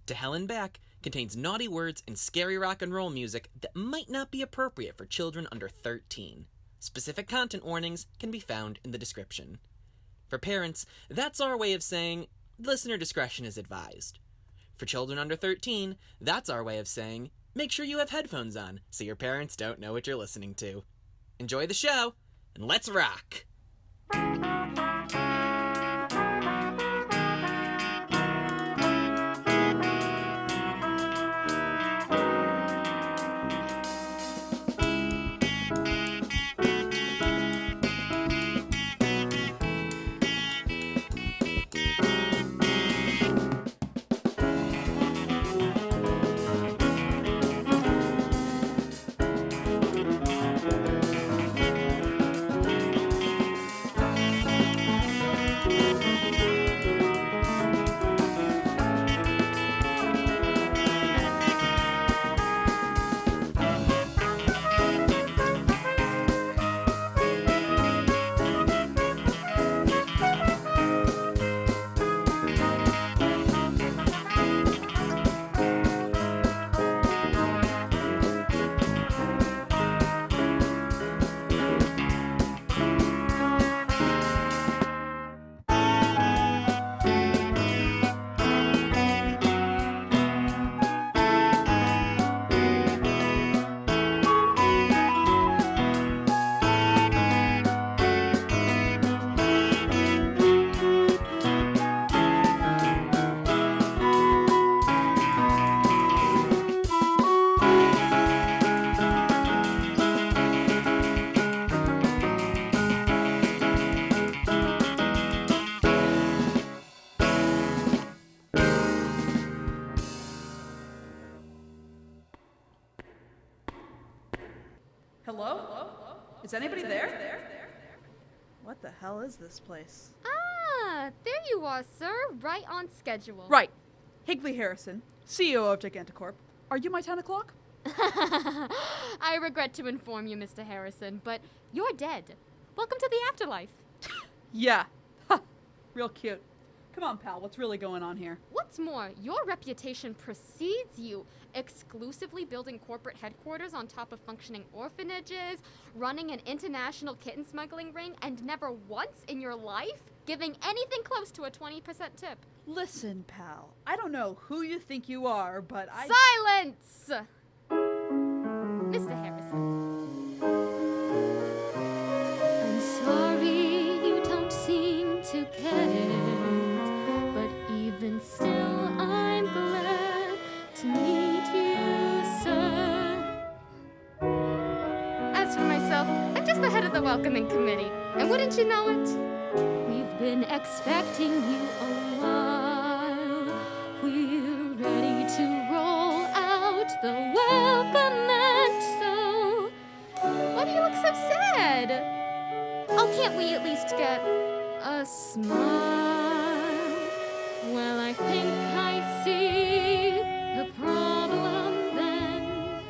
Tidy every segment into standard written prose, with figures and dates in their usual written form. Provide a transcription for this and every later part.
To Hell and Back contains naughty words and scary rock and roll music that might not be appropriate for children under 13. Specific content warnings can be found in the description. For parents, that's our way of saying listener discretion is advised. For children under 13, that's our way of saying make sure you have headphones on so your parents don't know what you're listening to. Enjoy the show, and let's rock! Hello? Is anybody there? What the hell is this place? Ah, there you are, sir. Right on schedule. Right. Higley Harrison, CEO of Giganticorp. Are you my 10 o'clock? I regret to inform you, Mr. Harrison, but you're dead. Welcome to the afterlife. Yeah. Ha! Real cute. Come on, pal. What's really going on here? What's more, your reputation precedes you, exclusively building corporate headquarters on top of functioning orphanages, running an international kitten smuggling ring, and never once in your life giving anything close to a 20% tip. Listen, pal. I don't know who you think you are, but Silence! Mr. Harrison. I'm sorry you don't seem to get it, but even still I'm glad to meet you, sir. As for myself, I'm just the head of the welcoming committee, and wouldn't you know it? We've been expecting you a while. We're ready to roll out the welcome mat, so why do you look so sad? Oh, can't we at least get a smile? Well, I think I see the problem then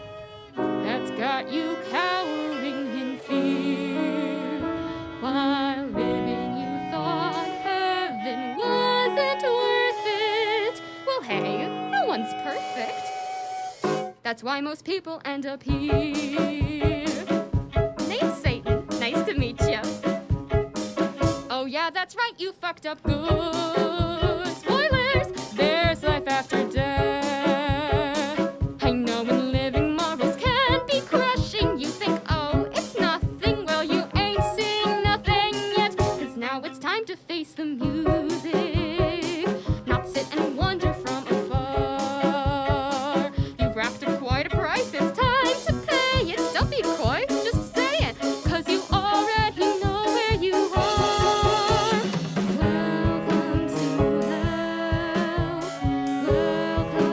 that's got you cowering in fear. While living you thought heaven wasn't worth it. Well, hey, no one's perfect. That's why most people end up here. Name's Satan. Nice to meet you. Oh yeah, that's right, you fucked up good. Spoilers! There's life after death. I know when living morals can be crushing. You think, oh, it's nothing. Well, you ain't seen nothing yet. 'Cause now it's time to face the music. Not sit and wonder from afar. You've racked up quite a price, it's time to pay it. Don't be coy, just say it. 'Cause you already know where you are. Welcome to hell. Welcome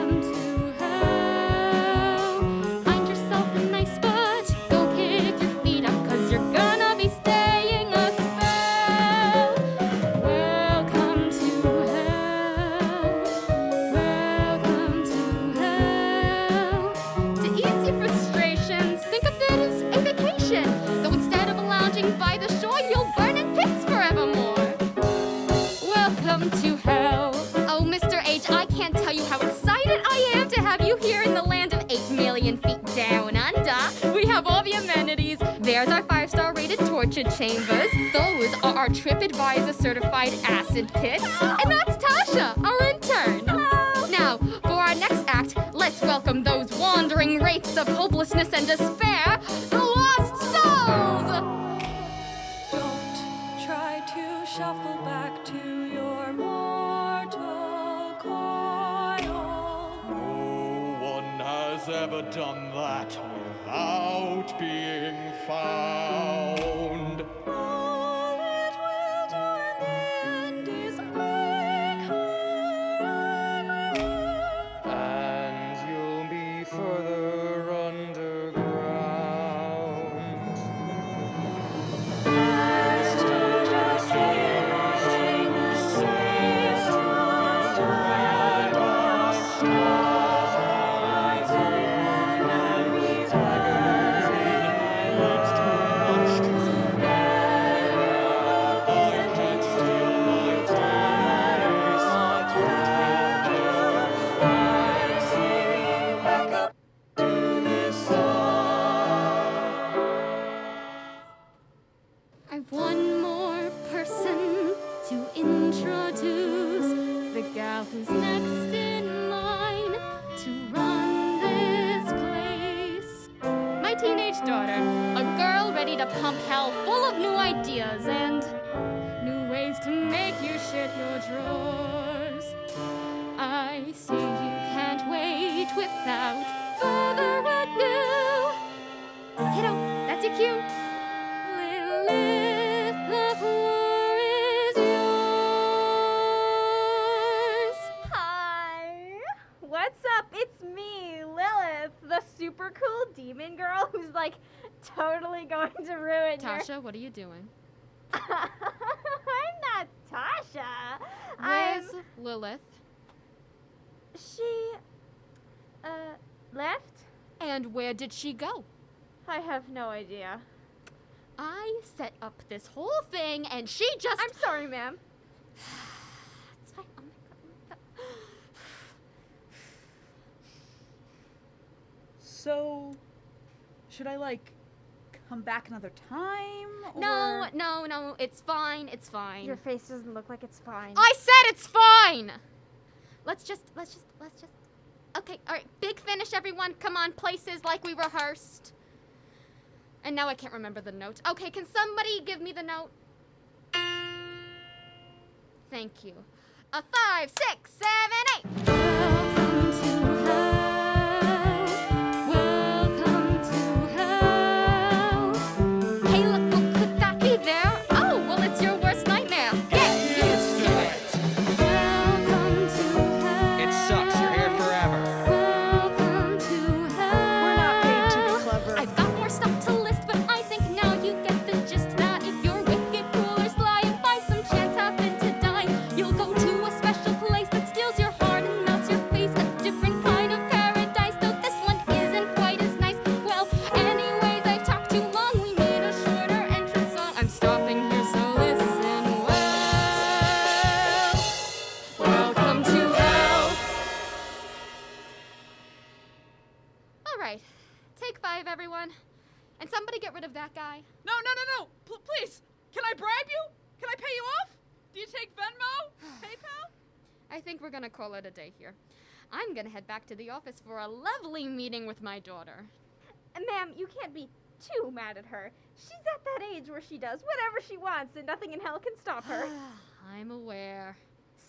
torture chambers. Those are our TripAdvisor certified acid pits. And that's Tasha, our intern. Hello. Now, for our next act, let's welcome those wandering wraiths of hopelessness and despair, the Lost Souls! Don't try to shuffle back to your mortal coil. No one has ever done that without being found. All it will do in the end is make her angry. And you'll be further underground. Best to just keep watching the same starlight and memories back up to this song. I've one more person to introduce, the gal who's next in line to run this place. My teenage daughter, a girl ready to pump hell full of new ideas and new ways to make you shit your drawers. I see you can't wait without further ado. Kiddo, that's your cue. Lilith, the floor is yours. Hi! What's up? It's me, Lilith, the super cool demon girl who's like totally going to ruin Tasha, what are you doing? I'm not Tasha. Where's Lilith? She, left? And where did she go? I have no idea. I set up this whole thing and she just... I'm sorry, ma'am. It's fine. Oh my God. So, should I, like, come back another time? Or... No, it's fine, it's fine. Your face doesn't look like it's fine. I said it's fine! Let's just... Okay, alright, big finish, everyone. Come on, places like we rehearsed. And now I can't remember the note. Okay, can somebody give me the note? Thank you. 5, 6, 7, 8. Welcome to hell. Welcome to hell. Hey, look, well, could that be there? Oh, well, it's your worst nightmare. Get used to it. Welcome to hell. It sucks. You're here forever. Welcome to hell. We're not paid to be clever. I've got more stuff to list, but I think now you get the gist. That if your wicked rulers lie and by some chance happen to die, you'll go to a special place that steals your heart and melts your face. A different kind of paradise, though this one isn't quite as nice. Well, anyways, I've talked too long. We need a shorter entrance song. I'm stopping here, so listen well. Welcome to hell. All right, take 5, everyone. And somebody get rid of that guy. No. Please. Can I bribe you? Can I pay you off? Do you take Venmo? PayPal? I think we're gonna call it a day here. I'm gonna head back to the office for a lovely meeting with my daughter. Ma'am, you can't be too mad at her. She's at that age where she does whatever she wants and nothing in hell can stop her. I'm aware.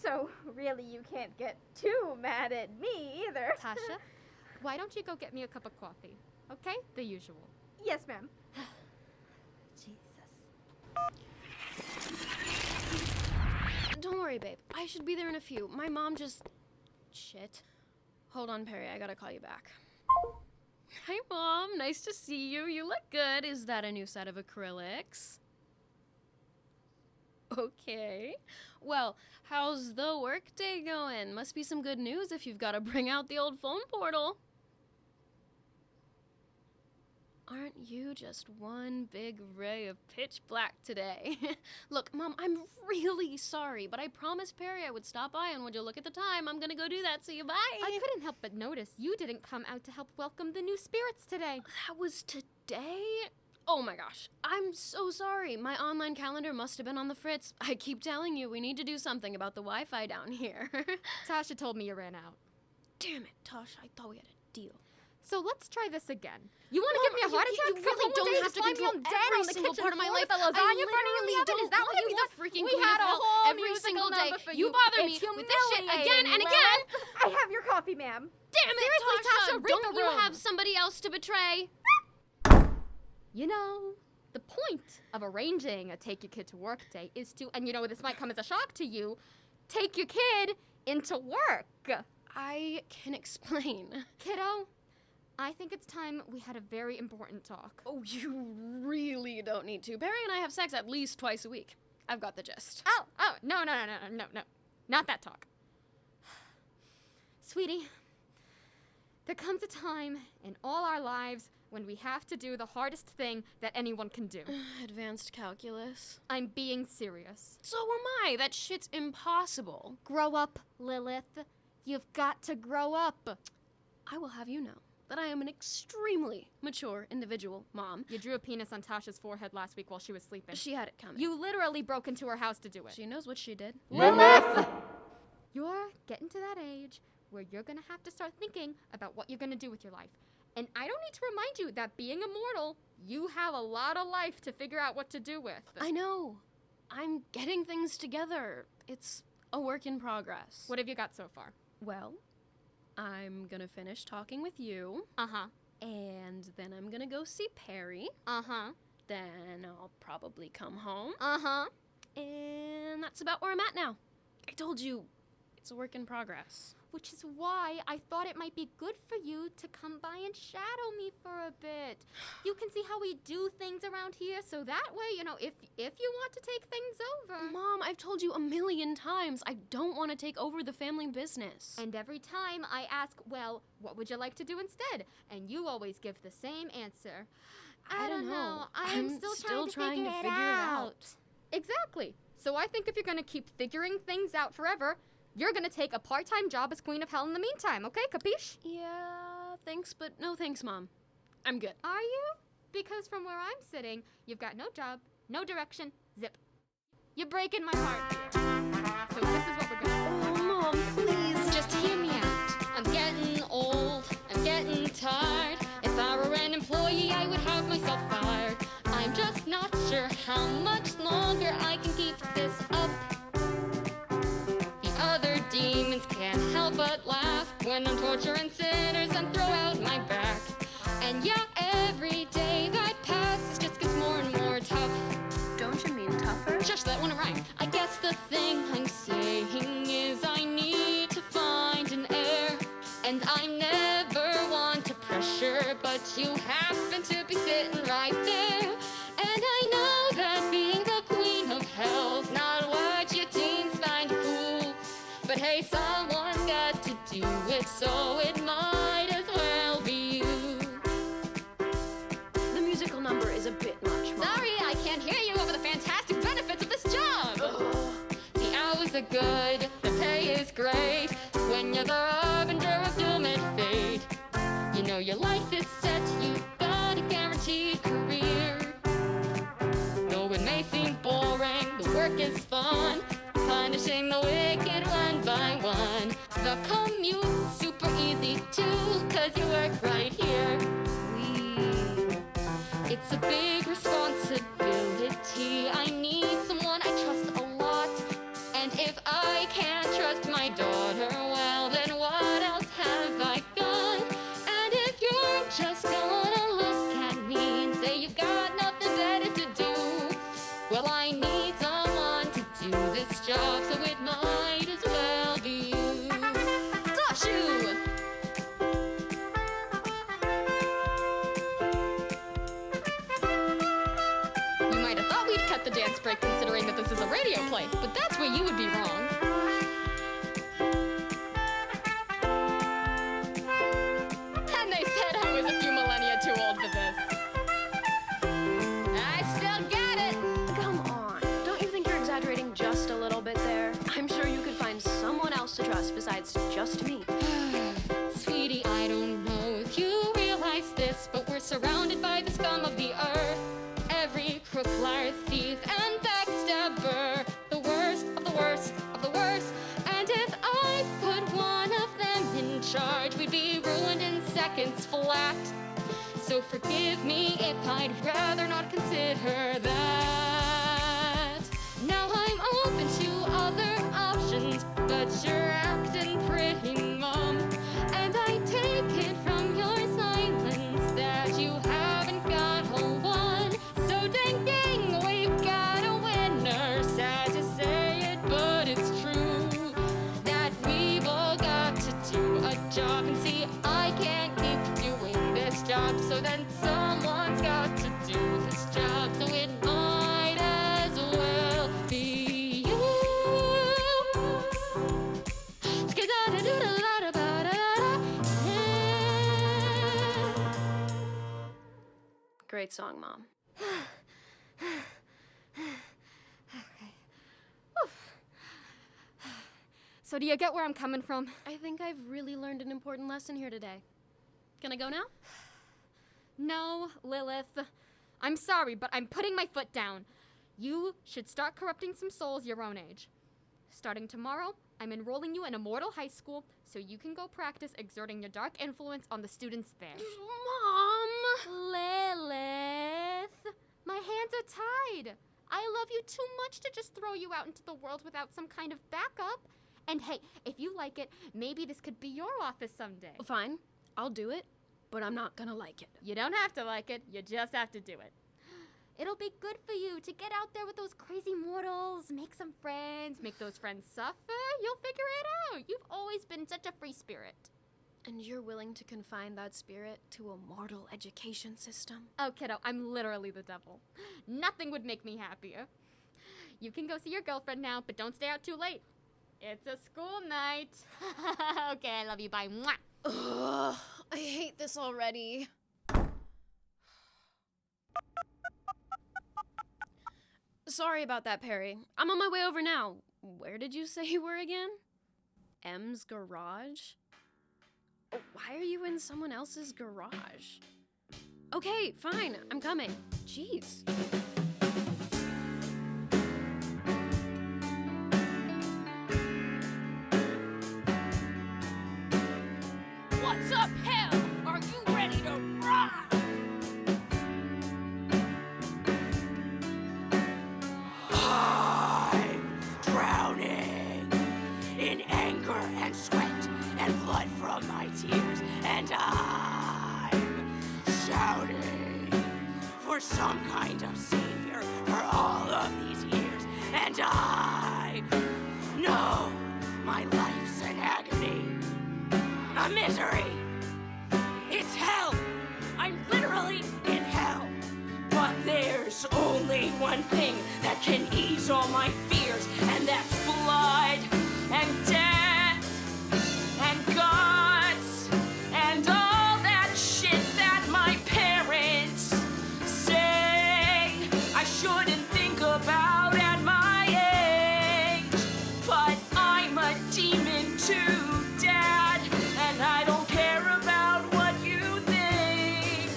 So, really, you can't get too mad at me either. Tasha, why don't you go get me a cup of coffee? Okay? The usual. Yes, ma'am. Jesus. Don't worry, babe. I should be there in a few. My mom just... Shit. Hold on, Perry. I gotta call you back. Hi, Mom. Nice to see you. You look good. Is that a new set of acrylics? Okay. Well, how's the workday going? Must be some good news if you've got to bring out the old phone portal. Aren't you just one big ray of pitch black today? Look, Mom, I'm really sorry, but I promised Perry I would stop by, and would you look at the time? I'm gonna go do that, so you bye. I couldn't help but notice you didn't come out to help welcome the new spirits today. That was today? Oh my gosh, I'm so sorry. My online calendar must have been on the fritz. I keep telling you, we need to do something about the Wi-Fi down here. Tasha told me you ran out. Damn it, Tosh, I thought we had a deal. So let's try this again. You want to give me a heart attack? You really don't have to control every single part of my life. The lasagna I burning in the oven. don't Is that want what you you the just freaking We queen had of a hell whole every musical single day. number for You bother me It's with this shit again and humiliating, again. I have your coffee, ma'am. Damn it, Seriously, Tasha, read don't the you room. have somebody else to betray? You know, the point of arranging a take your kid to work day is to, and you know this might come as a shock to you, take your kid into work. I can explain. Kiddo, I think it's time we had a very important talk. Oh, you really don't need to. Barry and I have sex at least twice a week. I've got the gist. Oh, no. Not that talk. Sweetie, there comes a time in all our lives when we have to do the hardest thing that anyone can do. Advanced calculus. I'm being serious. So am I. That shit's impossible. Grow up, Lilith. You've got to grow up. I will have you know that I am an extremely mature individual, Mom. You drew a penis on Tasha's forehead last week while she was sleeping. She had it coming. You literally broke into her house to do it. She knows what she did. Lilith! You're getting to that age where you're gonna have to start thinking about what you're gonna do with your life. And I don't need to remind you that being immortal, you have a lot of life to figure out what to do with. I know. I'm getting things together. It's a work in progress. What have you got so far? Well, I'm gonna finish talking with you. Uh-huh. And then I'm gonna go see Perry. Uh-huh. Then I'll probably come home. Uh-huh. And that's about where I'm at now. I told you, it's a work in progress. Which is why I thought it might be good for you to come by and shadow me for a bit. You can see how we do things around here, so that way, you know, if you want to take things over. Mom, I've told you a million times, I don't want to take over the family business. And every time I ask, well, what would you like to do instead? And you always give the same answer. I don't know. I'm still trying to figure it out. Exactly. So I think if you're going to keep figuring things out forever, you're going to take a part-time job as Queen of Hell in the meantime, okay? Capiche? Yeah, thanks, but no thanks, Mom. I'm good. Are you? Because from where I'm sitting, you've got no job, no direction, zip. You're breaking my heart here. So this is what we're going to do. Oh, Mom, please. Just hear me out. I'm getting old. I'm getting tired. If I were an employee, I would have myself fired. I'm just not sure how much longer I can keep this up. The other demons can't help but laugh when I'm torturing sinners and throw out my back. And yeah, every day that passes just gets more and more tough. Don't you mean tougher? Shush, that wouldn't rhyme. I guess the thing I'm saying is I need to find an heir. And I never want to pressure, but you happen to be sitting right there. And I know that being the queen of hell's not what your teens find cool. But hey, someone's got to do it, so it might as well be you. The musical number is a bit much, Mom. Sorry, I can't hear you over the fantastic benefits of this job. The hours are good, the pay is great. When you're the harbinger of doom and fate, you know your life is set, you've got a guaranteed career. Though it may seem boring, the work is fun, punishing the wicked one by one. The commute's super easy too, 'cause you work right here. It's a big responsibility. I need someone I trust a lot. And if I can't trust my daughter, well, then what else have I got? And if you're just gonna look at me and say you've got nothing better to do, well, I need someone to do this job, so it might as well be you. Dashu! You might have thought we'd cut the dance break considering that this is a radio play, but that's where you would be wrong. And they said I was a few millennia too old for this. I still got it! Come on. Don't you think you're exaggerating just a little bit there? I'm sure you could find someone else to trust besides just me. Sweetie, I don't know if you realize this, but we're surrounded by the scum of the earth. crook, liar, thief, and backstabber. The worst of the worst of the worst. And if I put one of them in charge, we'd be ruined in seconds flat. So forgive me if I'd rather not consider that. Now I'm open to other options, but you're acting pretty mum. And I take it from your silence that you haven't got a one. So dang dang, we've got a winner. Sad to say it, but it's true that we've all got to do a job. And see, I can't keep doing this job, so then someone's got to do this job. So it might as well be you. Great song, Mom. So do you get where I'm coming from? I think I've really learned an important lesson here today. Can I go now? No, Lilith. I'm sorry, but I'm putting my foot down. You should start corrupting some souls your own age. Starting tomorrow, I'm enrolling you in Immortal High School so you can go practice exerting your dark influence on the students there. Mom! Lilith, my hands are tied. I love you too much to just throw you out into the world without some kind of backup. And hey, if you like it, maybe this could be your office someday. Fine, I'll do it, but I'm not gonna like it. You don't have to like it, you just have to do it. It'll be good for you to get out there with those crazy mortals, make some friends, make those friends suffer. You'll figure it out. You've always been such a free spirit. And you're willing to confine that spirit to a mortal education system? Oh, kiddo, I'm literally the devil. Nothing would make me happier. You can go see your girlfriend now, but don't stay out too late. It's a school night. Okay, I love you. Bye. Mwah. Ugh, I hate this already. Sorry about that, Perry. I'm on my way over now. Where did you say you were again? M's garage? Oh, why are you in someone else's garage? Okay, fine. I'm coming. Jeez. What's up, hell? Are you ready to rock? I'm drowning in anger and sweat and blood from my tears, and I'm shouting for some kind of savior for all of these years, and I know my life's an agony, a misery. It's hell. I'm literally in hell. But there's only one thing that can ease all my fears, and that's blood and death and guts and all that shit that my parents say I shouldn't think about at my age. But I'm a demon too, Dad, and I don't care about what you think.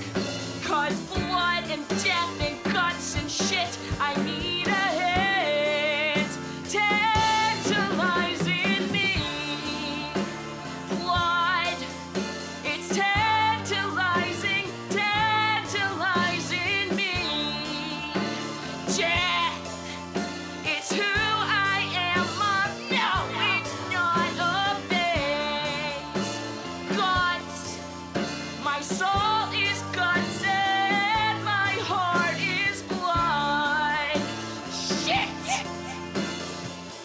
'Cause blood and death and guts and shit, I need a hand tantalizing me. Blood, it's tantalizing, tantalizing me. Death, it's who I am, Mom. No, it's not a phase. Guts, my soul is guts and my heart is blood. Shit!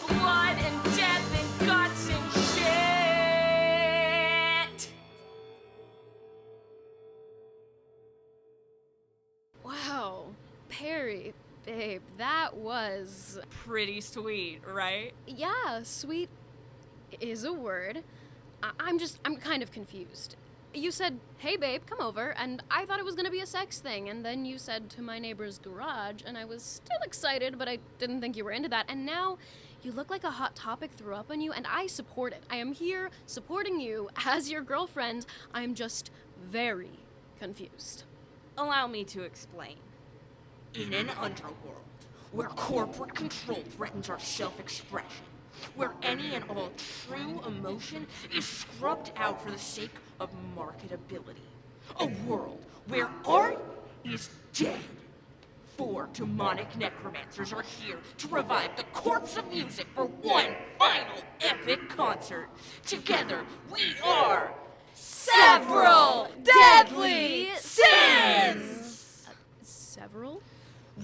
Blood and death and guts and shit! Wow. Perry, babe, that was... Pretty sweet, right? Yeah, sweet is a word. I'm kind of confused. You said, hey babe, come over, and I thought it was gonna be a sex thing, and then you said to my neighbor's garage, and I was still excited, but I didn't think you were into that, and now you look like a hot topic threw up on you, and I support it. I am here supporting you as your girlfriend. I'm just very confused. Allow me to explain. In an underworld where corporate control threatens our self-expression, where any and all true emotion is scrubbed out for the sake of marketability. A world where art is dead. 4 demonic necromancers are here to revive the corpse of music for one final epic concert. Together, we are Several Deadly Sins! Several?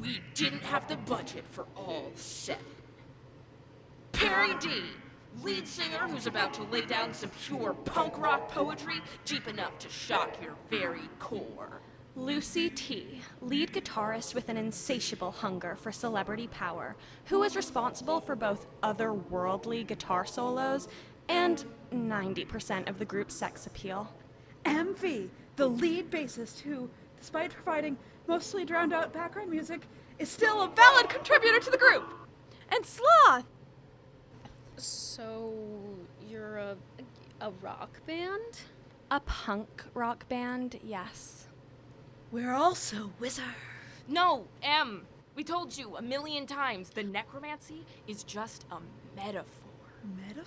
We didn't have the budget for all 7. Perry D, lead singer who's about to lay down some pure punk rock poetry deep enough to shock your very core. Lucy T, lead guitarist with an insatiable hunger for celebrity power, who is responsible for both otherworldly guitar solos and 90% of the group's sex appeal. MV, the lead bassist who, despite providing mostly drowned out background music, is still a valid contributor to the group. And Sloth! So, you're a rock band? A punk rock band, yes. We're also wizards. No, M. We told you a million times the necromancy is just a metaphor. Metaphor?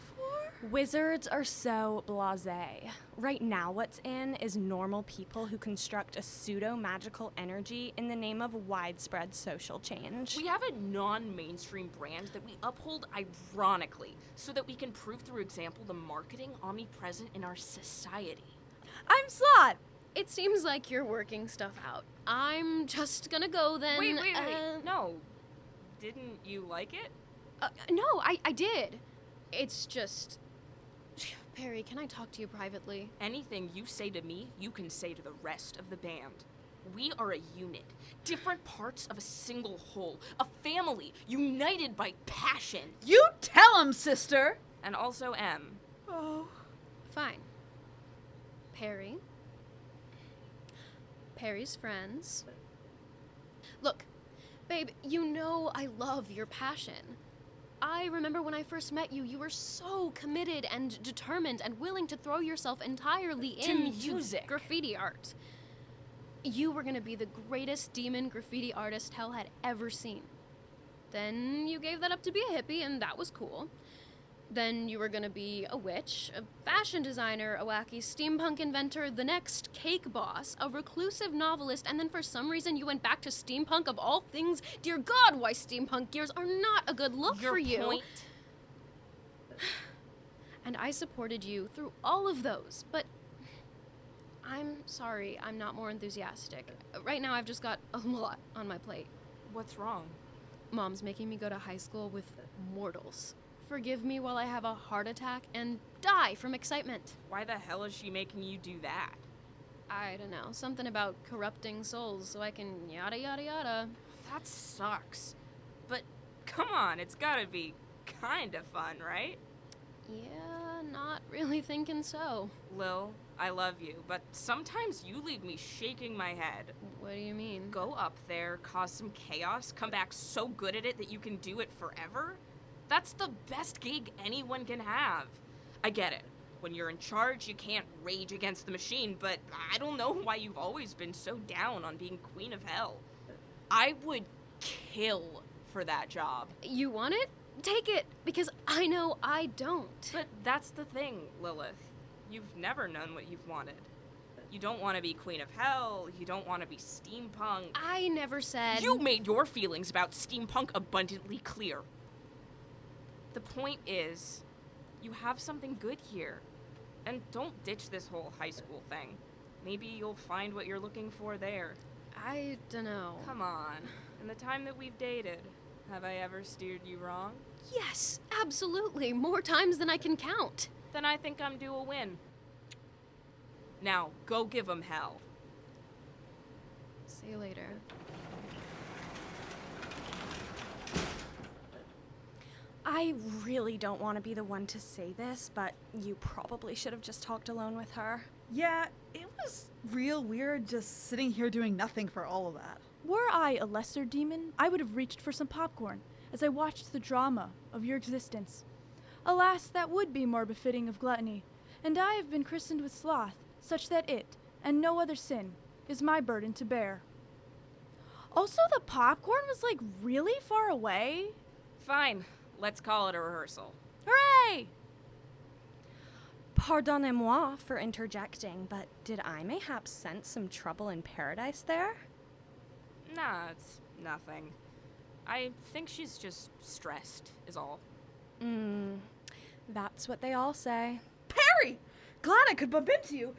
Wizards are so blasé. Right now what's in is normal people who construct a pseudo-magical energy in the name of widespread social change. We have a non-mainstream brand that we uphold ironically so that we can prove through example the marketing omnipresent in our society. I'm Sloth! It seems like you're working stuff out. I'm just gonna go then. Wait. No. Didn't you like it? No, I did. It's just... Perry, can I talk to you privately? Anything you say to me, you can say to the rest of the band. We are a unit, different parts of a single whole, a family united by passion. You tell him, sister! And also M. Oh. Fine. Perry's friends. Look, babe, you know I love your passion. I remember when I first met you, you were so committed and determined and willing to throw yourself entirely into music. Graffiti art. You were gonna be the greatest demon graffiti artist hell had ever seen. Then you gave that up to be a hippie, and that was cool. Then you were gonna be a witch, a fashion designer, a wacky steampunk inventor, the next cake boss, a reclusive novelist, and then for some reason you went back to steampunk of all things. Dear God, why steampunk gears are not a good look for you. Your point? And I supported you through all of those, but I'm sorry, I'm not more enthusiastic. Right now I've just got a lot on my plate. What's wrong? Mom's making me go to high school with mortals. Forgive me while I have a heart attack and die from excitement. Why the hell is she making you do that? I don't know, something about corrupting souls so I can yada yada yada. That sucks. But come on, it's gotta be kind of fun, right? Yeah, not really thinking so. Lil, I love you, but sometimes you leave me shaking my head. What do you mean? Go up there, cause some chaos, come back so good at it that you can do it forever? That's the best gig anyone can have. I get it. When you're in charge, you can't rage against the machine, but I don't know why you've always been so down on being Queen of Hell. I would kill for that job. You want it? Take it, because I know I don't. But that's the thing, Lilith. You've never known what you've wanted. You don't want to be Queen of Hell, you don't want to be steampunk. I never said... You made your feelings about steampunk abundantly clear. The point is, you have something good here. And don't ditch this whole high school thing. Maybe you'll find what you're looking for there. I dunno. Come on. In the time that we've dated, have I ever steered you wrong? Yes, absolutely. More times than I can count. Then I think I'm due a win. Now, go give 'em hell. See you later. I really don't want to be the one to say this, but you probably should have just talked alone with her. Yeah, it was real weird just sitting here doing nothing for all of that. Were I a lesser demon, I would have reached for some popcorn as I watched the drama of your existence. Alas, that would be more befitting of gluttony, and I have been christened with sloth, such that it, and no other sin, is my burden to bear. Also, the popcorn was like really far away. Fine, let's call it a rehearsal. Hooray! Pardonnez-moi for interjecting, but did I mayhaps sense some trouble in paradise there? Nah, it's nothing. I think she's just stressed, is all. That's what they all say. Perry! Glad I could bump into you.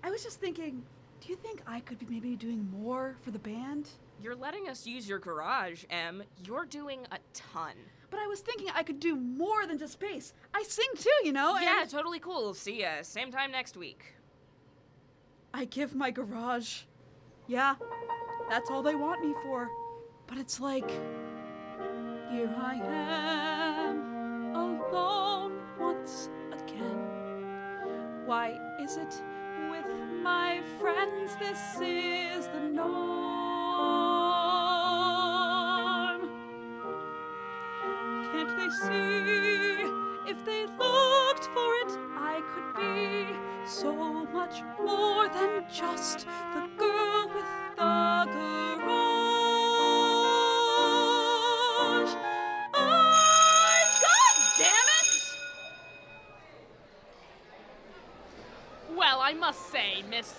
I was just thinking, do you think I could be maybe doing more for the band? You're letting us use your garage, Em. You're doing a ton. But I was thinking I could do more than just bass. I sing too, you know? Yeah, and totally cool. See ya. Same time next week. I give my garage. Yeah, that's all they want me for. But it's like, here I am, alone once again. Why is it with my friends this is the norm? Can't they see if they looked for it, I could be so much more than just the girl with the garage. God damn it! Well, I must say, Miss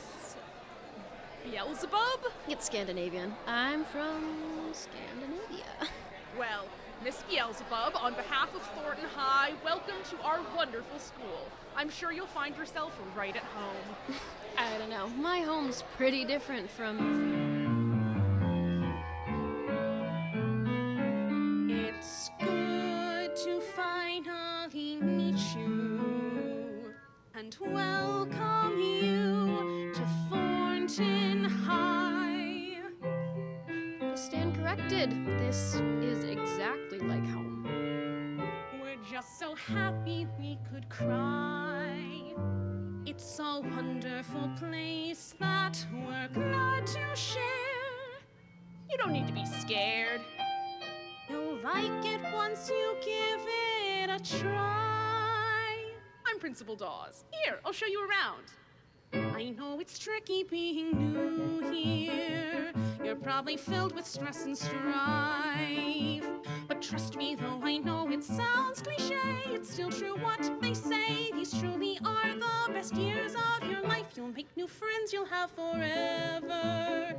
Beelzebub? It's Scandinavian. I'm from Scandinavia. Well, Miss Beelzebub, on behalf of Thornton High, welcome to our wonderful school. I'm sure you'll find yourself right at home. I don't know. My home's pretty different from... It's good to finally meet you and welcome you to Thornton High. Stand corrected. This is exactly like home. We're just so happy we could cry. It's a wonderful place that we're glad to share. You don't need to be scared. You'll like it once you give it a try. I'm Principal Dawes. Here, I'll show you around. I know it's tricky being new here. You're probably filled with stress and strife. But trust me, though I know it sounds cliche, it's still true what they say. These truly are the best years of your life. You'll make new friends you'll have forever.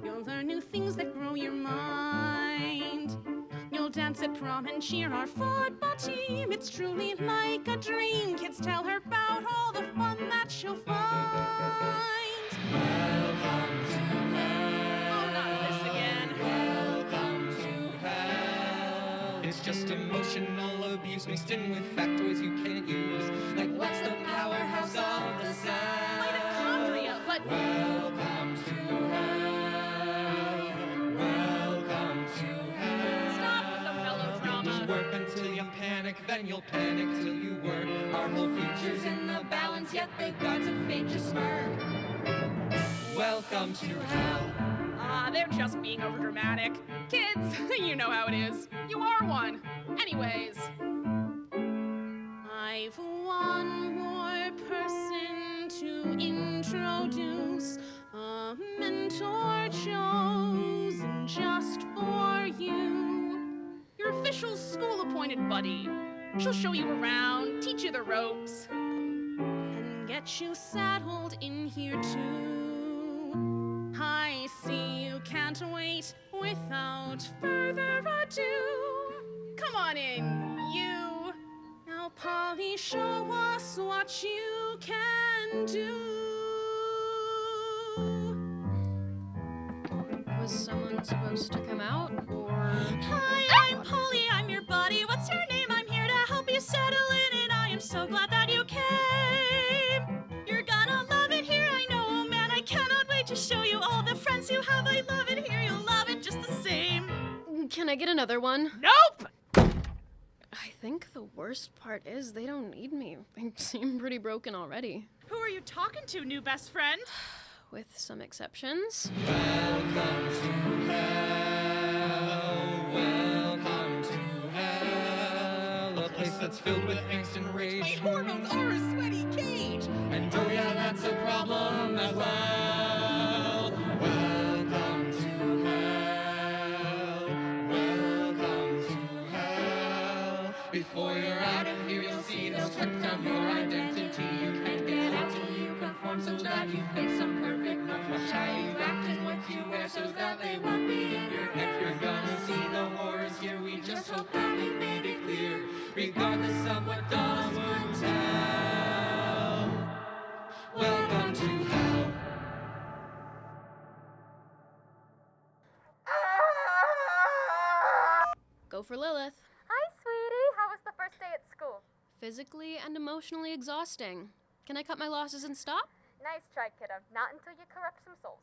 You'll learn new things that grow your mind. You'll dance at prom and cheer our football team. It's truly like a dream. Kids tell her about all the fun that she'll find. Welcome to hell. Oh, not this again. Welcome to hell. It's just emotional abuse mixed in with factoids you can't use. Like, what's the powerhouse of the sound? Mitochondria, but... Welcome to hell. Welcome to hell. Stop with the melodrama. Just work until you panic, then you'll panic till you work. Our whole future's in the balance, yet the gods of fate just smirk. Welcome to hell. They're just being overdramatic. Kids, you know how it is. You are one. Anyways. I've one more person to introduce, a mentor chosen just for you. Your official school-appointed buddy. She'll show you around, teach you the ropes. And get you settled in here too. I see you can't wait. Without further ado, Come on in, you. now Polly, show us what you can do. Was someone supposed to come out, or... Hi, I'm Polly, I'm your buddy. What's your name? I'm here to help you settle in, and I am so glad that you came. You're gonna love it here, I know, oh man, I cannot wait to show you all the friends you have. I love it here, you'll love it just the same. Can I get another one? Nope! I think the worst part is they don't need me. They seem pretty broken already. Who are you talking to, new best friend? With some exceptions. Welcome to hell. Welcome to hell. A place that's filled with angst and rage. My hormones are a sweaty cage. And oh yeah, that's a problem as well. Welcome to hell. uniform so that you fit some perfect look. Watch how you act and what you wear so that they won't be in your head. You're gonna see the horrors here. We just hope that we've made it clear, regardless of what dolls would tell. Welcome to hell. Go for Lilith. Hi, sweetie. How was the first day at school? Physically and emotionally exhausting. Can I cut my losses and stop? Nice try, kiddo. Not until you corrupt some souls.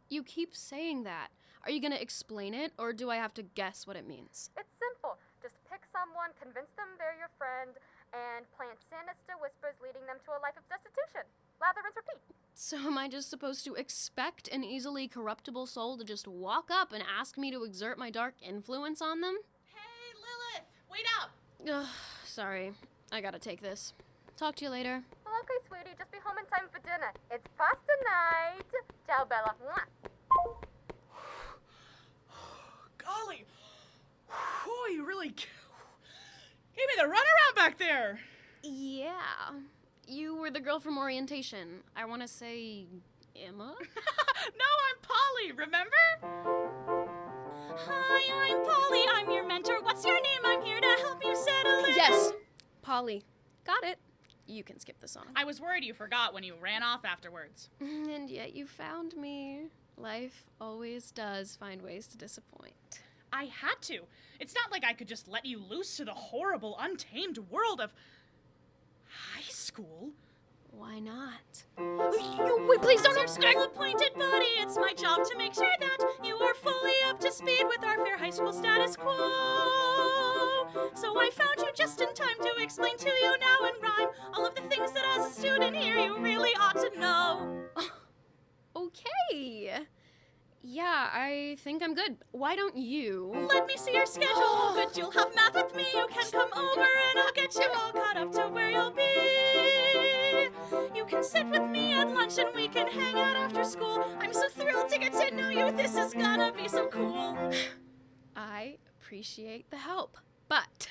You keep saying that. Are you gonna explain it, or do I have to guess what it means? It's simple. Just pick someone, convince them they're your friend, and plant sinister whispers leading them to a life of destitution. Lather, rinse, repeat. So am I just supposed to expect an easily corruptible soul to just walk up and ask me to exert my dark influence on them? Hey, Lilith, wait up! Ugh, sorry. I gotta take this. Talk to you later. Well, okay, sweetie. Just be home in time for dinner. It's pasta night. Ciao, Bella. Mwah. Golly. Oh, you really gave me the runaround back there. Yeah. You were the girl from orientation. I want to say Emma? No, I'm Polly, remember? Hi, I'm Polly. I'm your mentor. What's your name? I'm here to help you settle in. Yes! Polly. Got it. You can skip the song. I was worried you forgot when you ran off afterwards. And yet you found me. Life always does find ways to disappoint. I had to. It's not like I could just let you loose to the horrible, untamed world of high school. Why not? Wait, please don't As your appointed body, it's my job to make sure that you are fully up to speed with our fair high school status quo. So I found you just in time to explain to you now in rhyme all of the things that as a student here you really ought to know. Okay. Yeah, I think I'm good. Why don't you? Let me see your schedule. Oh, good, you'll have math with me. You can come over and I'll get you all caught up to where you'll be. You can sit with me at lunch and we can hang out after school. I'm so thrilled to get to know you. This is gonna be so cool. I appreciate the help, but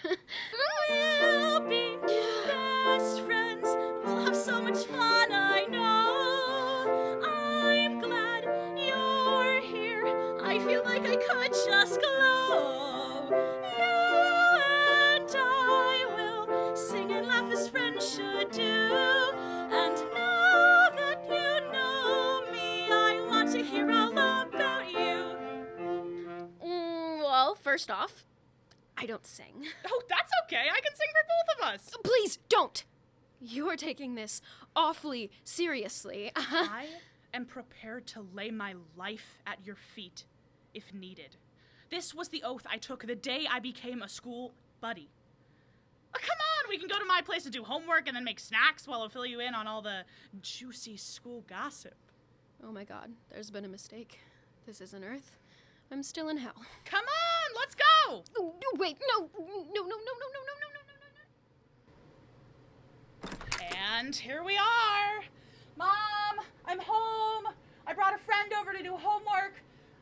We'll be best friends. We'll have so much fun, I know. I'm glad you're here. I feel like I could just glow. You and I will sing and laugh as friends should do. And now that you know me, I want to hear all about you. well, first off, I don't sing. Oh, that's okay. I can sing for both of us. Please don't. You're taking this awfully seriously. I am prepared to lay my life at your feet if needed. This was the oath I took the day I became a school buddy. Oh, come on, we can go to my place and do homework and then make snacks while I'll fill you in on all the juicy school gossip. Oh my god, there's been a mistake. This isn't Earth. I'm still in hell. Come on, let's go! Oh, wait, no. And here we are. Mom, I'm home. I brought a friend over to do homework.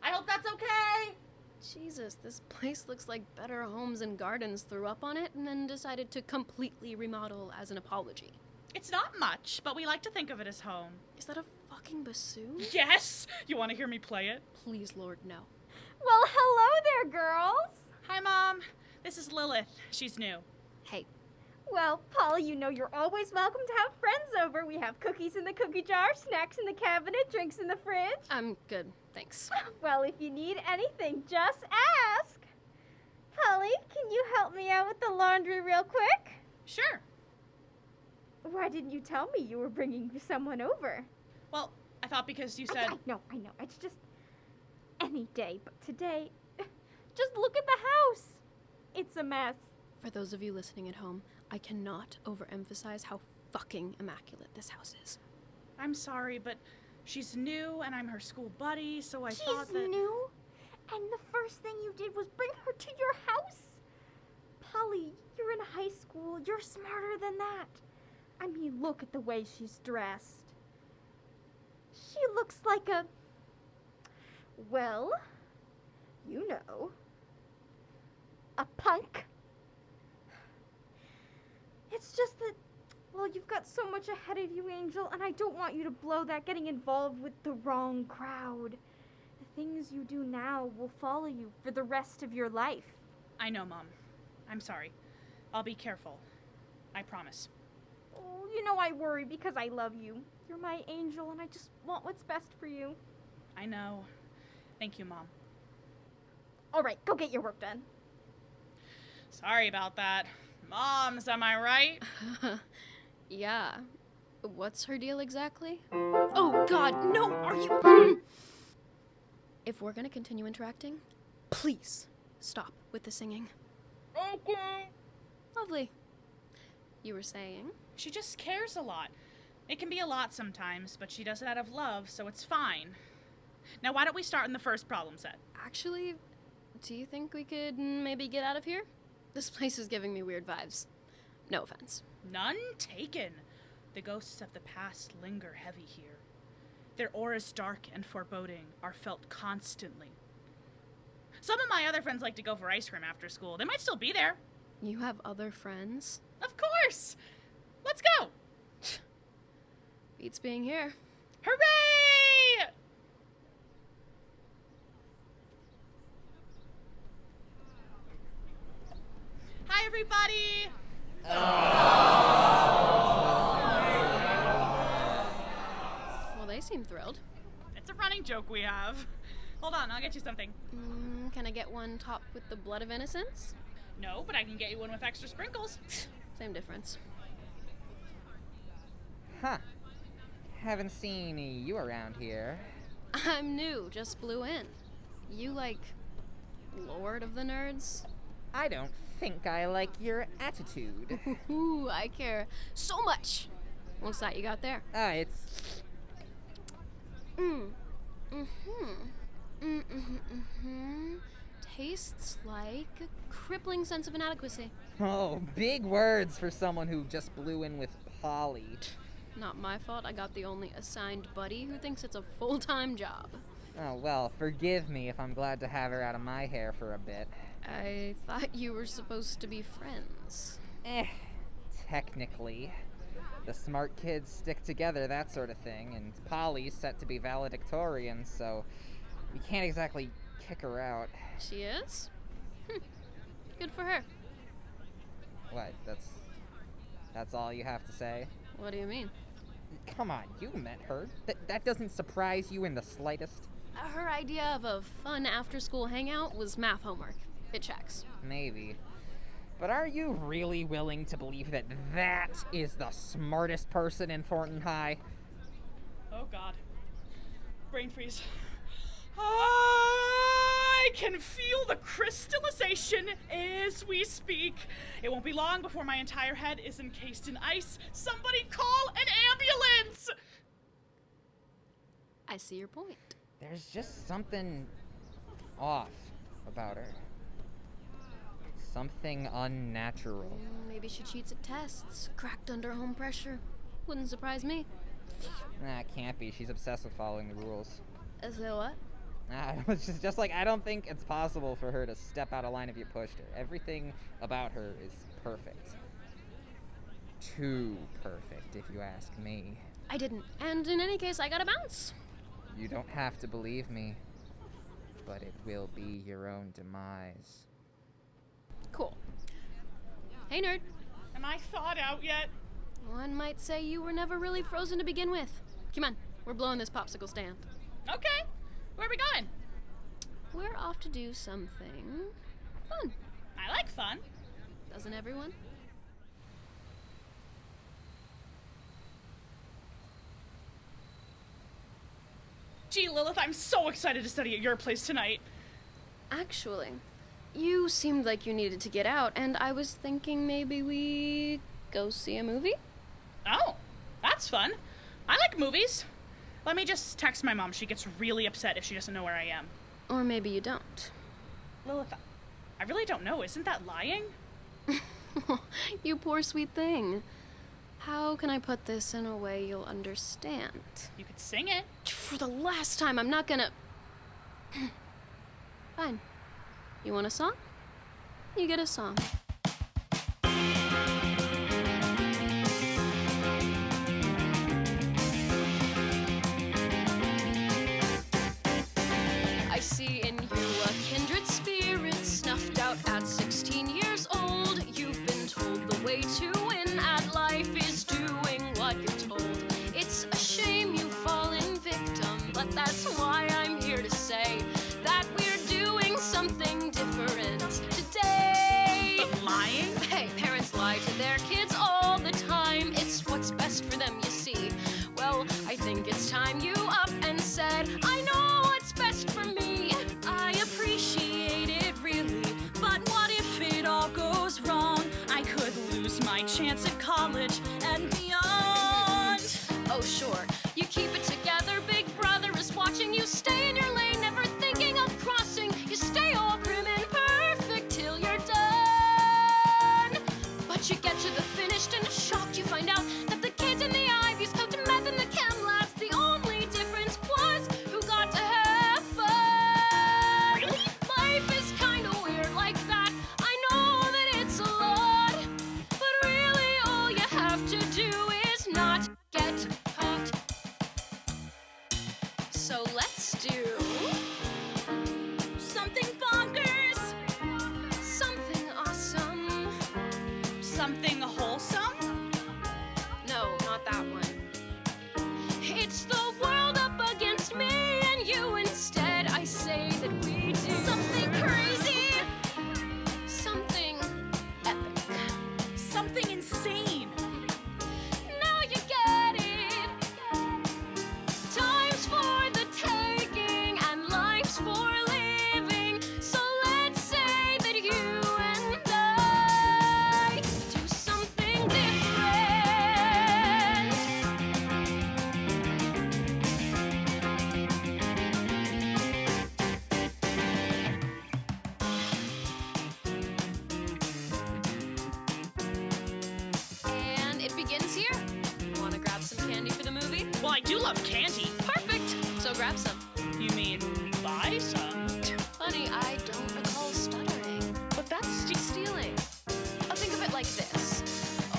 I hope that's okay. Jesus, this place looks like Better Homes and Gardens threw up on it and then decided to completely remodel as an apology. It's not much, but we like to think of it as home. Is that a fucking bassoon? Yes! You want to hear me play it? Please, Lord, no. Well, hello there, girls. Hi, Mom. This is Lilith. She's new. Hey. Well, Polly, you know you're always welcome to have friends over. We have cookies in the cookie jar, snacks in the cabinet, drinks in the fridge. I'm good, thanks. Well, if you need anything, just ask. Polly, can you help me out with the laundry real quick? Sure. Why didn't you tell me you were bringing someone over? Well, I thought because you said... I know. It's just any day, but today, just look at the house. It's a mess. For those of you listening at home, I cannot overemphasize how fucking immaculate this house is. I'm sorry, but she's new and I'm her school buddy, so I thought that... She's new? And the first thing you did was bring her to your house? Polly, you're in high school. You're smarter than that. I mean, look at the way she's dressed. She looks like a... well, you know, a punk. It's just that, Well, you've got so much ahead of you, Angel, and I don't want you to blow that getting involved with the wrong crowd. The things you do now will follow you for the rest of your life. I know, Mom. I'm sorry. I'll be careful. I promise. Oh, you know I worry because I love you. You're my angel, and I just want what's best for you. I know. Thank you, Mom. All right, go get your work done. Sorry about that. Moms, am I right? Yeah. What's her deal exactly? Oh, God, no! Are you... If we're gonna continue interacting, please stop with the singing. Okay. Lovely. You were saying? She just cares a lot. It can be a lot sometimes, but she does it out of love, so it's fine. Now, why don't we start in the first problem set? Actually, do you think we could maybe get out of here? This place is giving me weird vibes. No offense. None taken. The ghosts of the past linger heavy here. Their auras dark and foreboding are felt constantly. Some of my other friends like to go for ice cream after school. They might still be there. You have other friends? Of course! Let's go! Beats being here. Hooray! Hi, everybody! Well, they seem thrilled. It's a running joke we have. Hold on, I'll get you something. Can I get one topped with the blood of innocence? No, but I can get you one with extra sprinkles. Same difference. Huh. Haven't seen you around here. I'm new, just blew in. You, like, Lord of the Nerds? I don't think I like your attitude. Ooh, I care so much. What's that you got there? It's... Tastes like a crippling sense of inadequacy. Oh, big words for someone who just blew in with Polly. Not my fault. I got the only assigned buddy who thinks it's a full-time job. Oh, well, forgive me if I'm glad to have her out of my hair for a bit. I thought you were supposed to be friends. Technically. The smart kids stick together, that sort of thing, and Polly's set to be valedictorian, so you can't exactly kick her out. She is? Good for her. What, that's all you have to say? What do you mean? Come on, you met her. That doesn't surprise you in the slightest? Her idea of a fun after-school hangout was math homework. It checks. Maybe. But are you really willing to believe that that is the smartest person in Thornton High? Oh, God. Brain freeze. I can feel the crystallization as we speak. It won't be long before my entire head is encased in ice. Somebody call an ambulance! I see your point. There's just something off about her. Something unnatural. Maybe she cheats at tests, cracked under home pressure. Wouldn't surprise me. Nah, can't be. She's obsessed with following the rules. So what? It's just like, I don't think it's possible for her to step out of line if you pushed her. Everything about her is perfect. Too perfect, if you ask me. I didn't. And in any case, I gotta bounce. You don't have to believe me, but it will be your own demise. Cool. Hey, nerd. Am I thawed out yet? One might say you were never really frozen to begin with. Come on, we're blowing this popsicle stand. Okay. Where are we going? We're off to do something fun. I like fun. Doesn't everyone? Gee, Lilith, I'm so excited to study at your place tonight. Actually, you seemed like you needed to get out, and I was thinking maybe we go see a movie? Oh, that's fun. I like movies. Let me just text my mom. She gets really upset if she doesn't know where I am. Or maybe you don't. Lilith, I really don't know. Isn't that lying? You poor sweet thing. How can I put this in a way you'll understand? You could sing it. For the last time, I'm not gonna... Fine. You want a song? You get a song. That's why I'm here to say that we're doing something different today. But lying? Hey, parents lie to their kids all the time. It's what's best for them, you see. Well, I think it's time you up and said, I know what's best for me. I appreciate it, really. But what if it all goes wrong? I could lose my chance at college and beyond. Oh, sure. You keep it together, big brother is watching you. Stay in your lane, never thinking of crossing. You stay all prim and perfect till you're done. But you get to the finish and shocked you find out that the kids in the Ivies go to meth in the chem labs. The only difference was who got to have fun. Really? Life is kinda weird like that. I know that it's a lot, but really all you have to do is not get caught. So let's do Something bonkers, something awesome. something wholesome. No, not that one. It's the world up against me and you instead. I say that we do Something crazy, something epic. something insane. Now you get it. Time's for the taking and life's for living. So let's say that you and I do something different. And it begins here. Wanna grab some candy for the movie? Well, I do love candy. Perfect. So grab some. You mean buy some? Honey, I don't recall stuttering. But that's Stealing. Think of it like this.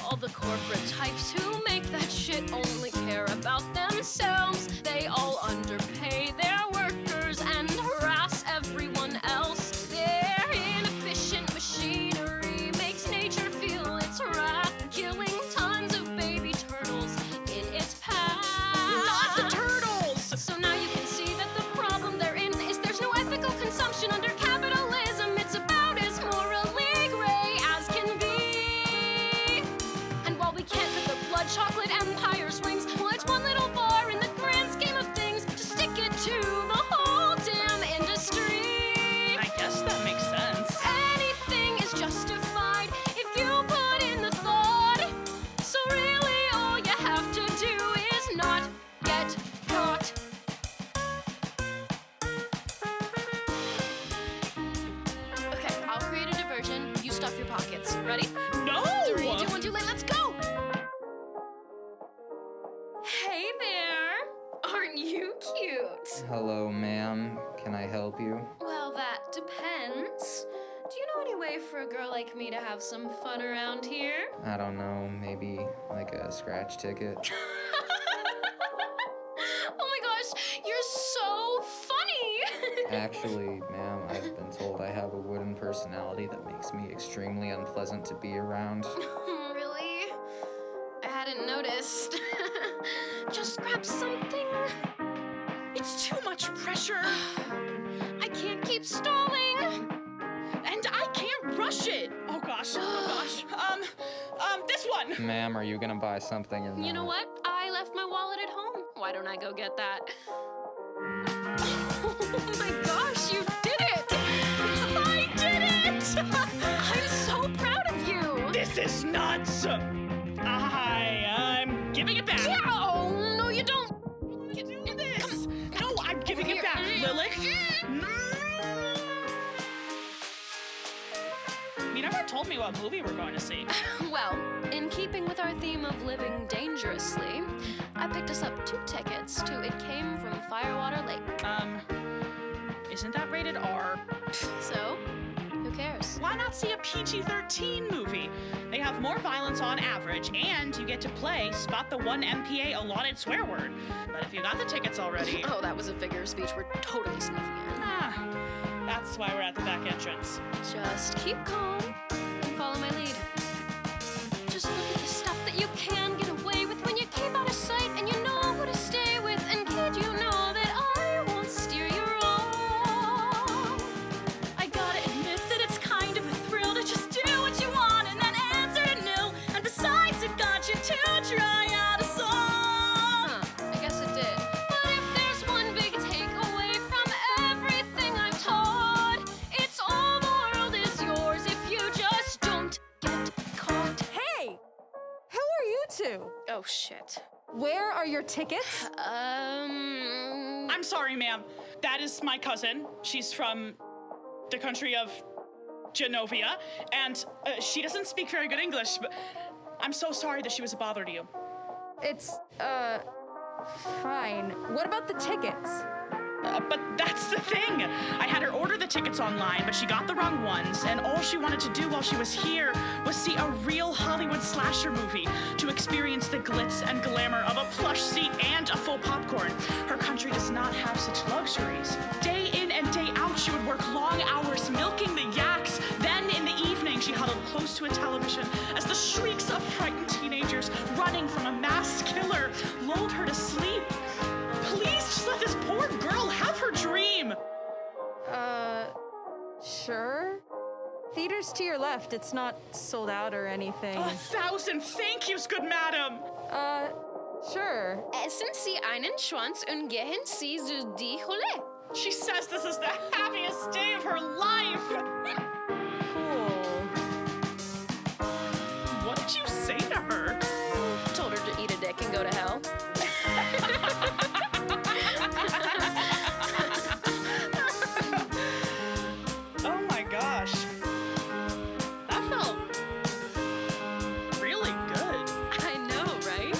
All the corporate types who make that shit only care about themselves. They all underpay their workers and harass everyone else. Their inefficient machinery makes nature feel its wrath, killing tons of baby turtles in its path. not the turtles! So now you can see that the problem they're in is there's no ethical consumption under capitalism. It's about as morally gray as can be. And while we can't cut the blood chocolate empire's wings, well, it's one little bar in the grand scheme of things. Just stick it to the whole damn industry. I guess that makes sense. Anything is justified if you put in the thought. So really all you have to do is not get caught. Okay, I'll create a diversion. You stuff your pockets. Ready? No! 3, 2, 1, 2, let's go! Hey there! Aren't you cute? Hello, ma'am. Can I help you? Well, that depends. Do you know any way for a girl like me to have some fun around here? I don't know, maybe like a scratch ticket. Oh my gosh, you're so funny! Actually, ma'am, I've been told I have a wooden personality that makes me extremely unpleasant to be around. Really? I hadn't noticed. Just grab something. It's too much pressure. I can't keep stalling. And I can't rush it. Oh gosh, oh gosh. This one. Ma'am, are you gonna buy something or not? You know what? I left my wallet at home. Why don't I go get that? Oh my gosh, you did it! I did it! I'm so proud of you! This is nuts. I'm giving it back. Yeah, oh, no you don't! You do this. No, I'm giving it back, Lilith. You never told me what movie we're going to see. Well, in keeping with our theme of living dangerously, I picked us up 2 tickets to It Came from Firewater Lake. Isn't that rated R? So, who cares? Why not see a PG-13 movie? They have more violence on average, and you get to play Spot the 1 MPA allotted swear word. But if you got the tickets already... Oh, that was a figure of speech we're totally sneaking in. That's why we're at the back entrance. Just keep calm and follow my lead. Just look at the stuff that you can get away with when you keep out of sight and you know who to stay with. And kid, you know that I Oh, shit. Where are your tickets? I'm sorry, ma'am. That is my cousin. She's from the country of Genovia, and she doesn't speak very good English, but I'm so sorry that she was a bother to you. It's, fine. What about the tickets? But that's the thing. I had her order the tickets online, but she got the wrong ones, and all she wanted to do while she was here was see a real Hollywood slasher movie, to experience the glitz and glamour of a plush seat and a full popcorn. Her country does not have such luxuries. Day in and day out, she would work long hours milking the yaks. Then in the evening, she huddled close to a television as the shrieks of frightened teenagers running from a masked killer lulled her to sleep. Please just let this poor girl have her dream. Sure. Theater's to your left. It's not sold out or anything. 1,000 thank yous, good madam. Sure. Essen Sie einen Schwanz und gehen Sie zu die Hölle. She says this is the happiest day of her life. Cool. What did you say to her? Told her to eat a dick and go to hell. Oh my gosh. That felt really good. I know, right?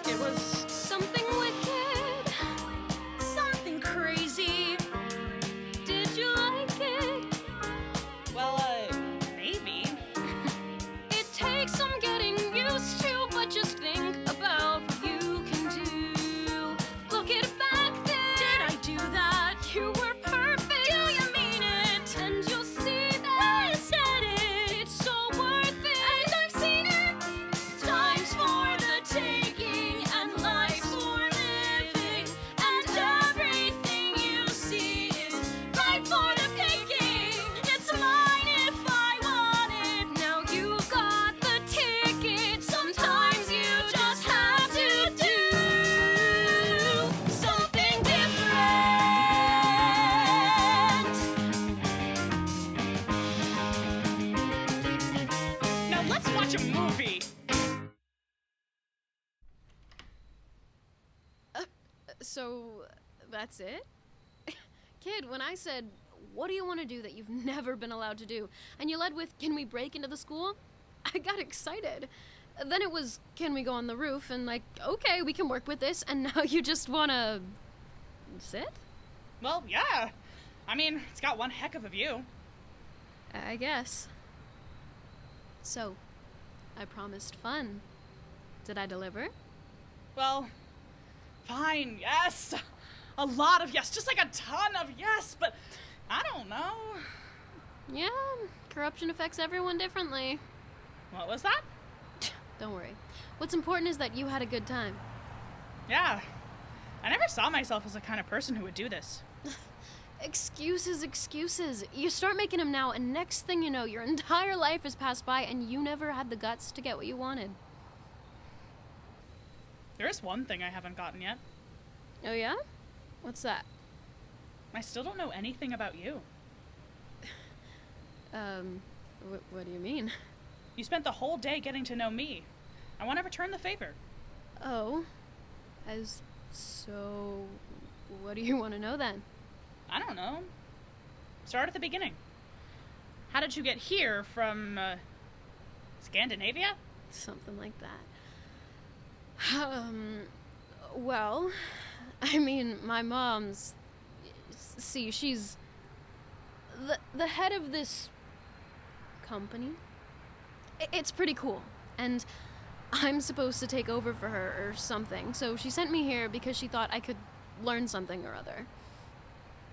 It was Something wicked. something crazy. Did you like it? Well, maybe. It takes some getting used to, but just think about what you can do. Look it back then. Did I do that? You were perfect. Do you mean it? And you'll see that. I said it. It's so worth it. And I've seen it. Times for the taking and life's for living. And everything you see is right for the picking. It's mine if I want it. Now you've got the ticket. Sometimes you just have to do something different. Now let's watch a movie. So that's it? Kid, when I said, what do you want to do that you've never been allowed to do? And you led with, can we break into the school? I got excited. Then it was, can we go on the roof? And like, okay, we can work with this. And now you just want to sit? Well, yeah. I mean, it's got one heck of a view. I guess. So, I promised fun. Did I deliver? Well, fine, yes. A lot of yes, just like a ton of yes, but I don't know. Yeah, corruption affects everyone differently. What was that? Don't worry. What's important is that you had a good time. Yeah. I never saw myself as the kind of person who would do this. Excuses, excuses. You start making them now, and next thing you know, your entire life has passed by and you never had the guts to get what you wanted. There is one thing I haven't gotten yet. Oh, yeah? What's that? I still don't know anything about you. What do you mean? You spent the whole day getting to know me. I want to return the favor. Oh. What do you want to know then? I don't know. Start at the beginning. How did you get here from, Scandinavia? Something like that. Well, I mean, my mom's... See, she's... the head of this... company. It's pretty cool, and I'm supposed to take over for her or something, so she sent me here because she thought I could learn something or other.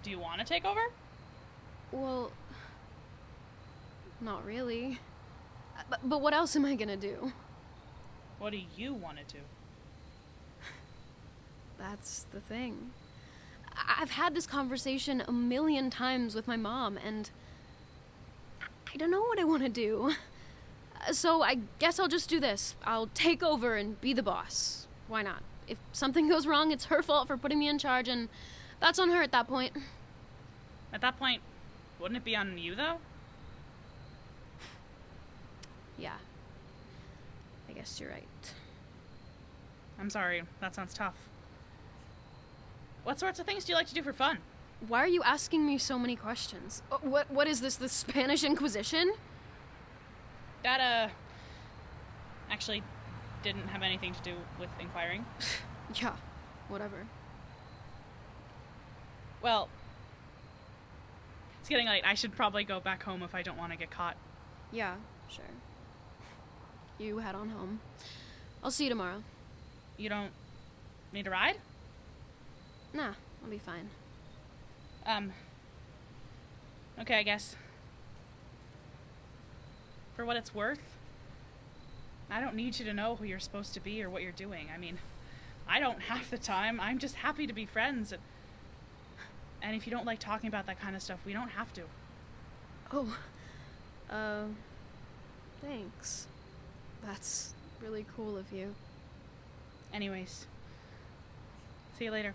Do you want to take over? Well, not really. But what else am I gonna do? What do you want to do? That's the thing. I've had this conversation a million times with my mom, and I don't know what I want to do. So I guess I'll just do this. I'll take over and be the boss. Why not? If something goes wrong, it's her fault for putting me in charge, and that's on her at that point. At that point, wouldn't it be on you, though? Yeah. I guess you're right. I'm sorry. That sounds tough. What sorts of things do you like to do for fun? Why are you asking me so many questions? What is this, the Spanish Inquisition? That, actually didn't have anything to do with inquiring. Yeah, whatever. Well, it's getting late. I should probably go back home if I don't want to get caught. Yeah, sure. You head on home. I'll see you tomorrow. You don't need a ride? Nah, I'll be fine. Okay, I guess. For what it's worth, I don't need you to know who you're supposed to be or what you're doing. I mean, I don't have the time. I'm just happy to be friends. And if you don't like talking about that kind of stuff, we don't have to. Oh, thanks. That's really cool of you. Anyways, see you later.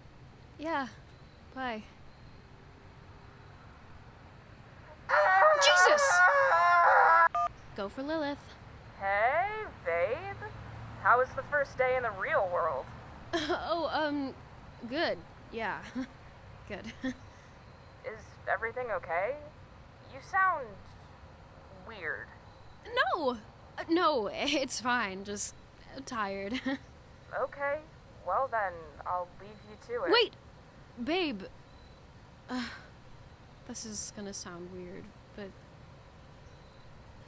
Yeah, bye. Jesus! Go for Lilith. Hey, babe. How was the first day in the real world? Good. Yeah. Good. Is everything okay? You sound weird. No, it's fine. Just tired. Okay, well then, I'll leave you to it. Wait! Babe. This is gonna sound weird, but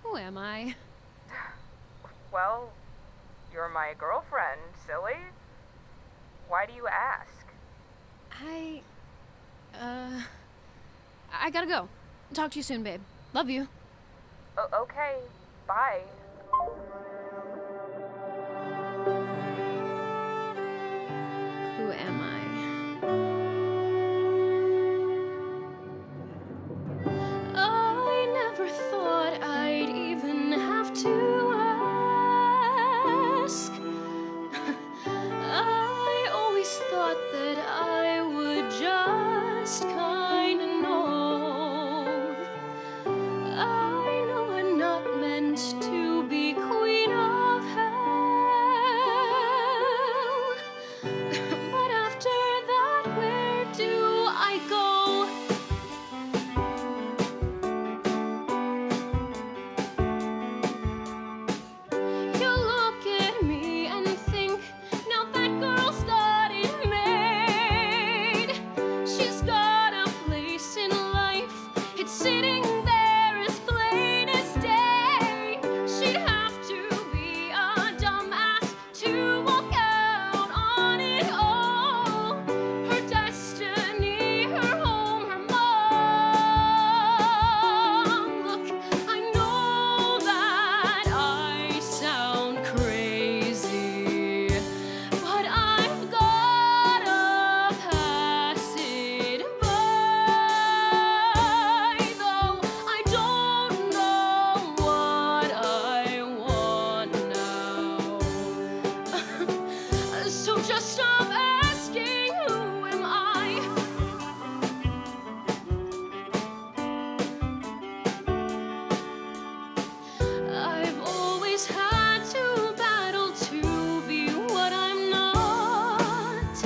who am I? Well, you're my girlfriend, silly. Why do you ask? I gotta go. Talk to you soon, babe. Love you. Okay, bye. Who am I? I never thought I'd even have to ask. I always thought that I would just kinda know. I know I'm not meant to be queen of hell. But after that, where do I go? You look at me and think, now that girl's got it made. She's got a place in life, it's sitting there as plain as day. She'd have to be a dumbass to walk out on it all. Her destiny, her home, her mom. Look, I know that I sound crazy, but I've gotta pass it by. Though I don't know what I want now. So just stop asking, who am I? I've always had to battle to be what I'm not.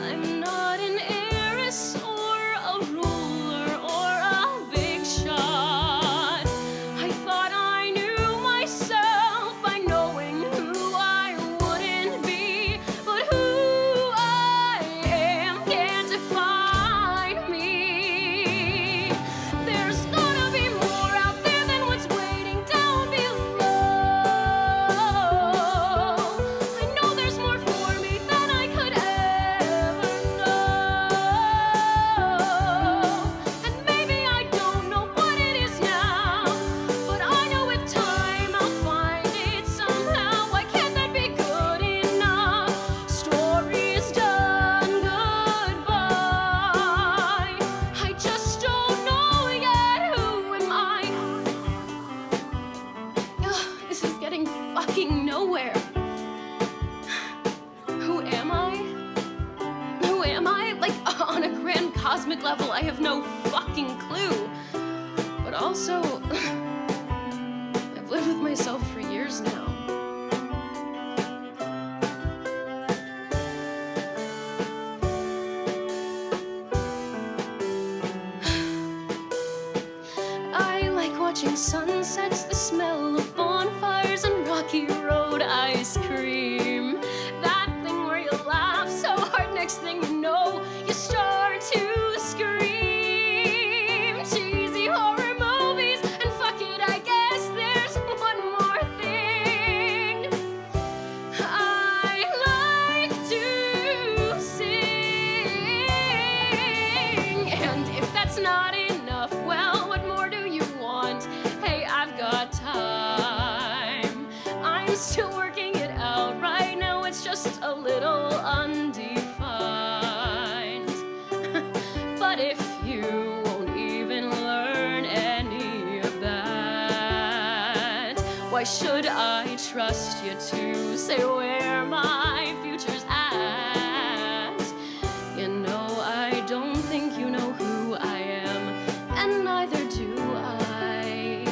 I'm not an heiress or a ruler or a big shot. I thought I knew myself by knowing who I wouldn't be, but who I am can't define me. There's gotta be more out there than what's waiting down below. I know there's more for me than I could ever know. And maybe I don't know what it is now, but I know with time I'll find it somehow. Why can't that be good enough? Story's done, goodbye. I just don't know yet, who am I? Ugh, this is getting fucking nowhere. Who am I? Who am I? Like, on a grand cosmic level, I have no fucking clue. But also, I've lived with myself for years now. watching sunsets, the smell of bonfires and Rocky Road ice cream. That thing where you laugh so hard, next thing you know, you start to scream. Cheesy horror movies, and fuck it, I guess there's one more thing. I like to sing, and if that's not enough, well, what more do you want? Hey, I've got time. I'm still working it out. Right now it's just a little undefined. But if you won't even learn any of that, why should I trust you to say where my future's at? You know, I don't think you know who I am, and neither do I.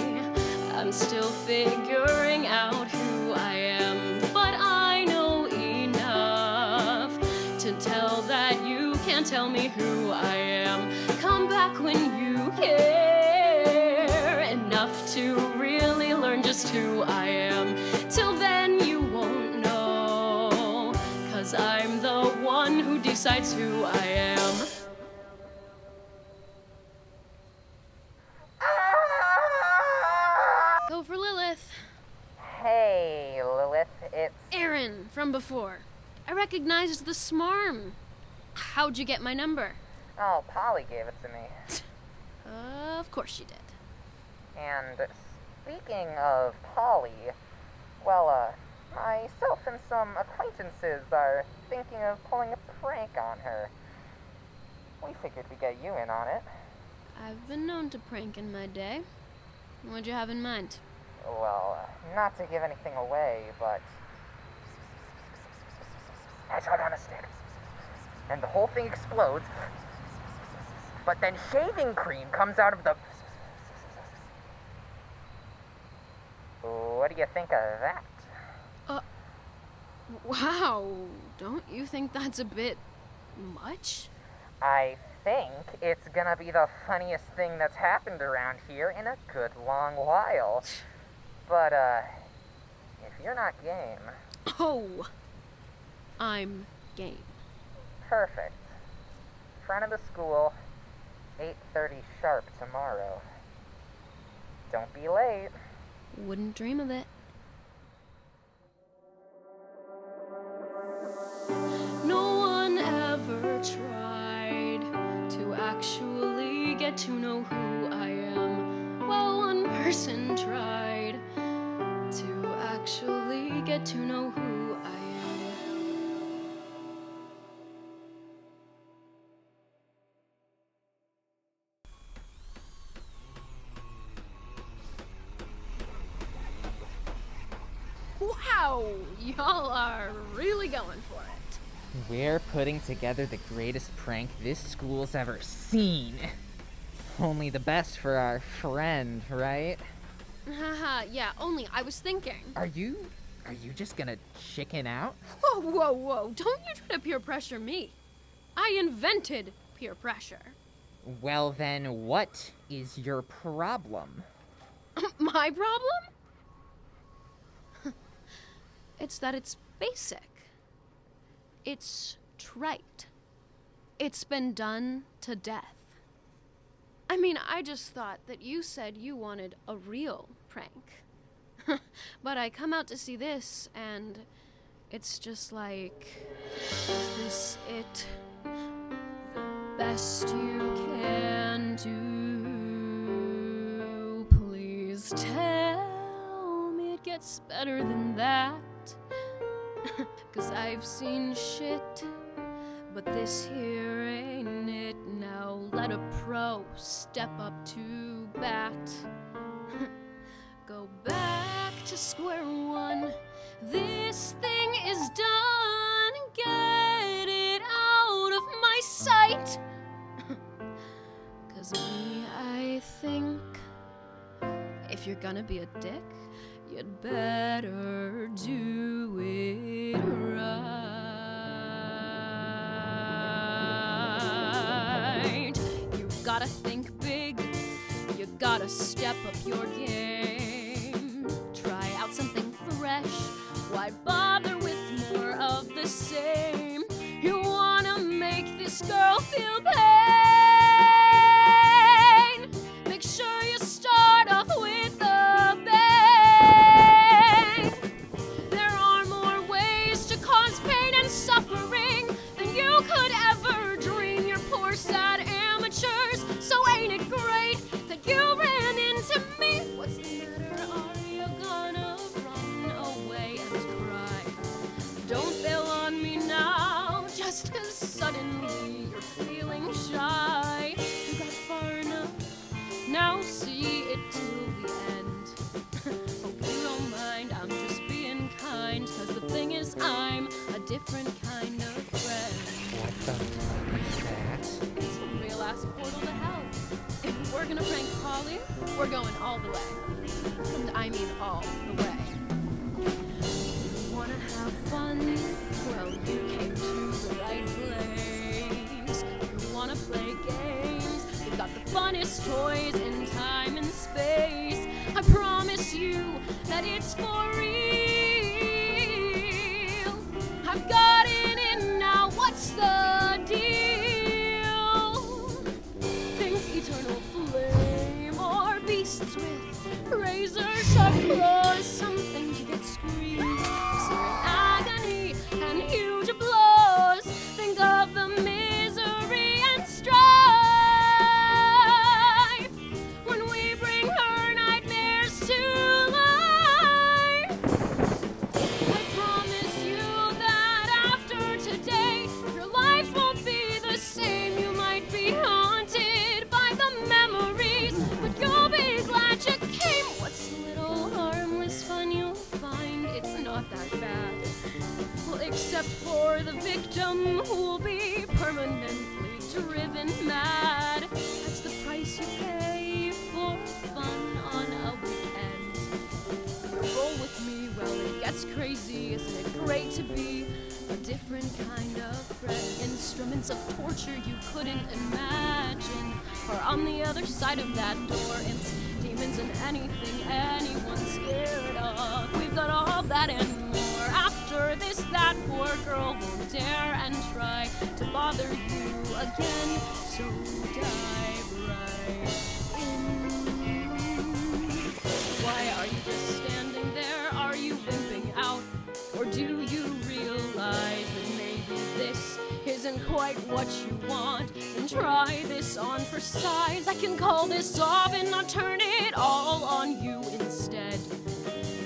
I'm still figuring out who I am, but I know enough to tell that you can't tell me who I am. Come back when you care enough to really learn just who I am. Till then you won't know, 'cause I'm the one who decides who I am. Go for Lilith. Hey, Lilith, it's... Aaron, from before. I recognized the smarm. How'd you get my number? Oh, Polly gave it to me. Of course she did. And speaking of Polly, well, myself and some acquaintances are thinking of pulling a prank on her. We figured we'd get you in on it. I've been known to prank in my day. What'd you have in mind? Well, not to give anything away, but... Hedgehog on a stick. And the whole thing explodes. But then shaving cream comes out of the... What do you think of that? Wow. Don't you think that's a bit much? I think it's gonna be the funniest thing that's happened around here in a good long while. But, if you're not game... Oh, I'm game. Perfect. Front of the school, 8:30 sharp tomorrow. Don't be late. Wouldn't dream of it. No one ever tried to actually get to know who I am. Well, one person tried to actually get to know who I am. Wow, y'all are really going for it. We're putting together the greatest prank this school's ever seen. Only the best for our friend, right? Haha, yeah, only I was thinking. Are you just gonna chicken out? Whoa, whoa, whoa, don't you try to peer pressure me. I invented peer pressure. Well then, what is your problem? My problem? It's that it's basic. It's trite. It's been done to death. I mean, I just thought that you said you wanted a real prank. But I come out to see this, and it's just like, is this it? The best you can do? Please tell me it gets better than that. 'Cause I've seen shit, but this here ain't it. Now let a pro step up to bat. Go back to square one. This thing is done. Get it out of my sight. 'Cause me, I think, if you're gonna be a dick, you'd better do it right. You've gotta think big. You gotta step up your game. Try out something fresh. Why bother with more of the same? You wanna make this girl feel pain. Make sure you start off with a bang. There are more ways to cause pain and suffering than you could ever dream. You're poor, sad amateurs, so ain't it great that you ran into me? What's the matter? Are you gonna run away and cry? Don't bail on me now, just 'cause suddenly you're feeling shy. You got far enough, now see it till the end. Hope you don't mind, I'm just being kind, 'cause the thing is I'm a different kind of friend. What the fuck is that? It's a real-ass portal to hell. If we're gonna prank Polly, we're going all the way. And I mean all the way. You wanna have fun? Well, you came to the right place. You wanna play games? We've got the funnest toys in time and space. I promise you that it's for real. I've got it in now, what's the deal? Think eternal flame or beasts with razor sharp claws, something to get screamed, searing agony and huge applause. Think of the misery and strife when we bring her nightmares to life. I promise you that after today, your lives won't be the same. You might be haunted by the memories, but you'll be glad you came. What's a little harmless fun you'll find? It's not that bad. Well, except for the victim who'll be permanently driven mad. That's the price you pay for fun on a weekend. You roll with me, well, it gets crazy. Isn't it great to be a different kind of friend? Instruments of torture you couldn't imagine are on the other side of that door. It's demons and anything anyone's scared of. We've got all that and more. After this, that poor girl won't dare and try to bother you again. So dive right in. Why are you just standing there? Are you wimping out? Or do you realize that maybe this isn't quite what you want? Then try this on for size. I can call this off and not turn it all on you instead.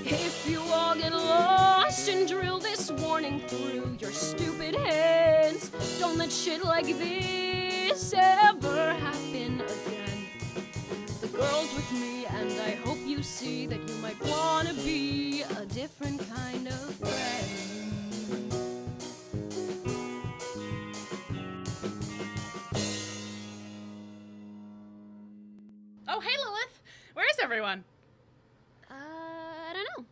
If you all get lost and drill this warning through your stupid heads, don't let shit like this ever happen again. The girl's with me, and I hope you see that you might wanna be a different kind of friend. Oh, hey, Lilith. Where is everyone? I don't know.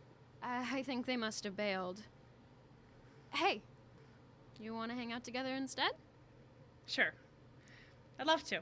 I think they must have bailed. Hey, do you want to hang out together instead? Sure. I'd love to.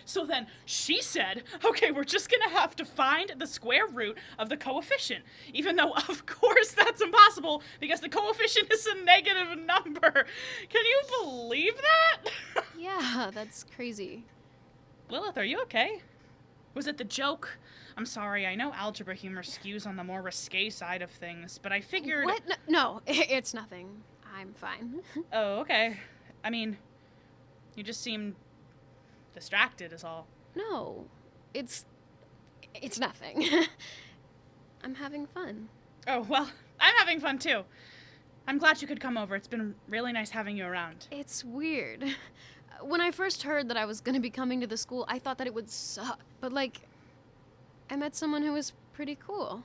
So then she said, okay, we're just gonna have to find the square root of the coefficient, even though of course that's impossible because the coefficient is a negative number. Can you believe that? Yeah, that's crazy. Lilith, are you okay? Was it the joke? I'm sorry, I know algebra humor skews on the more risque side of things, but I figured... What? No, it's nothing. I'm fine. Oh, okay. I mean, you just seem distracted is all. No, it's nothing. I'm having fun. Oh, well, I'm having fun too. I'm glad you could come over. It's been really nice having you around. It's weird. When I first heard that I was gonna be coming to the school, I thought that it would suck. But, like, I met someone who was pretty cool.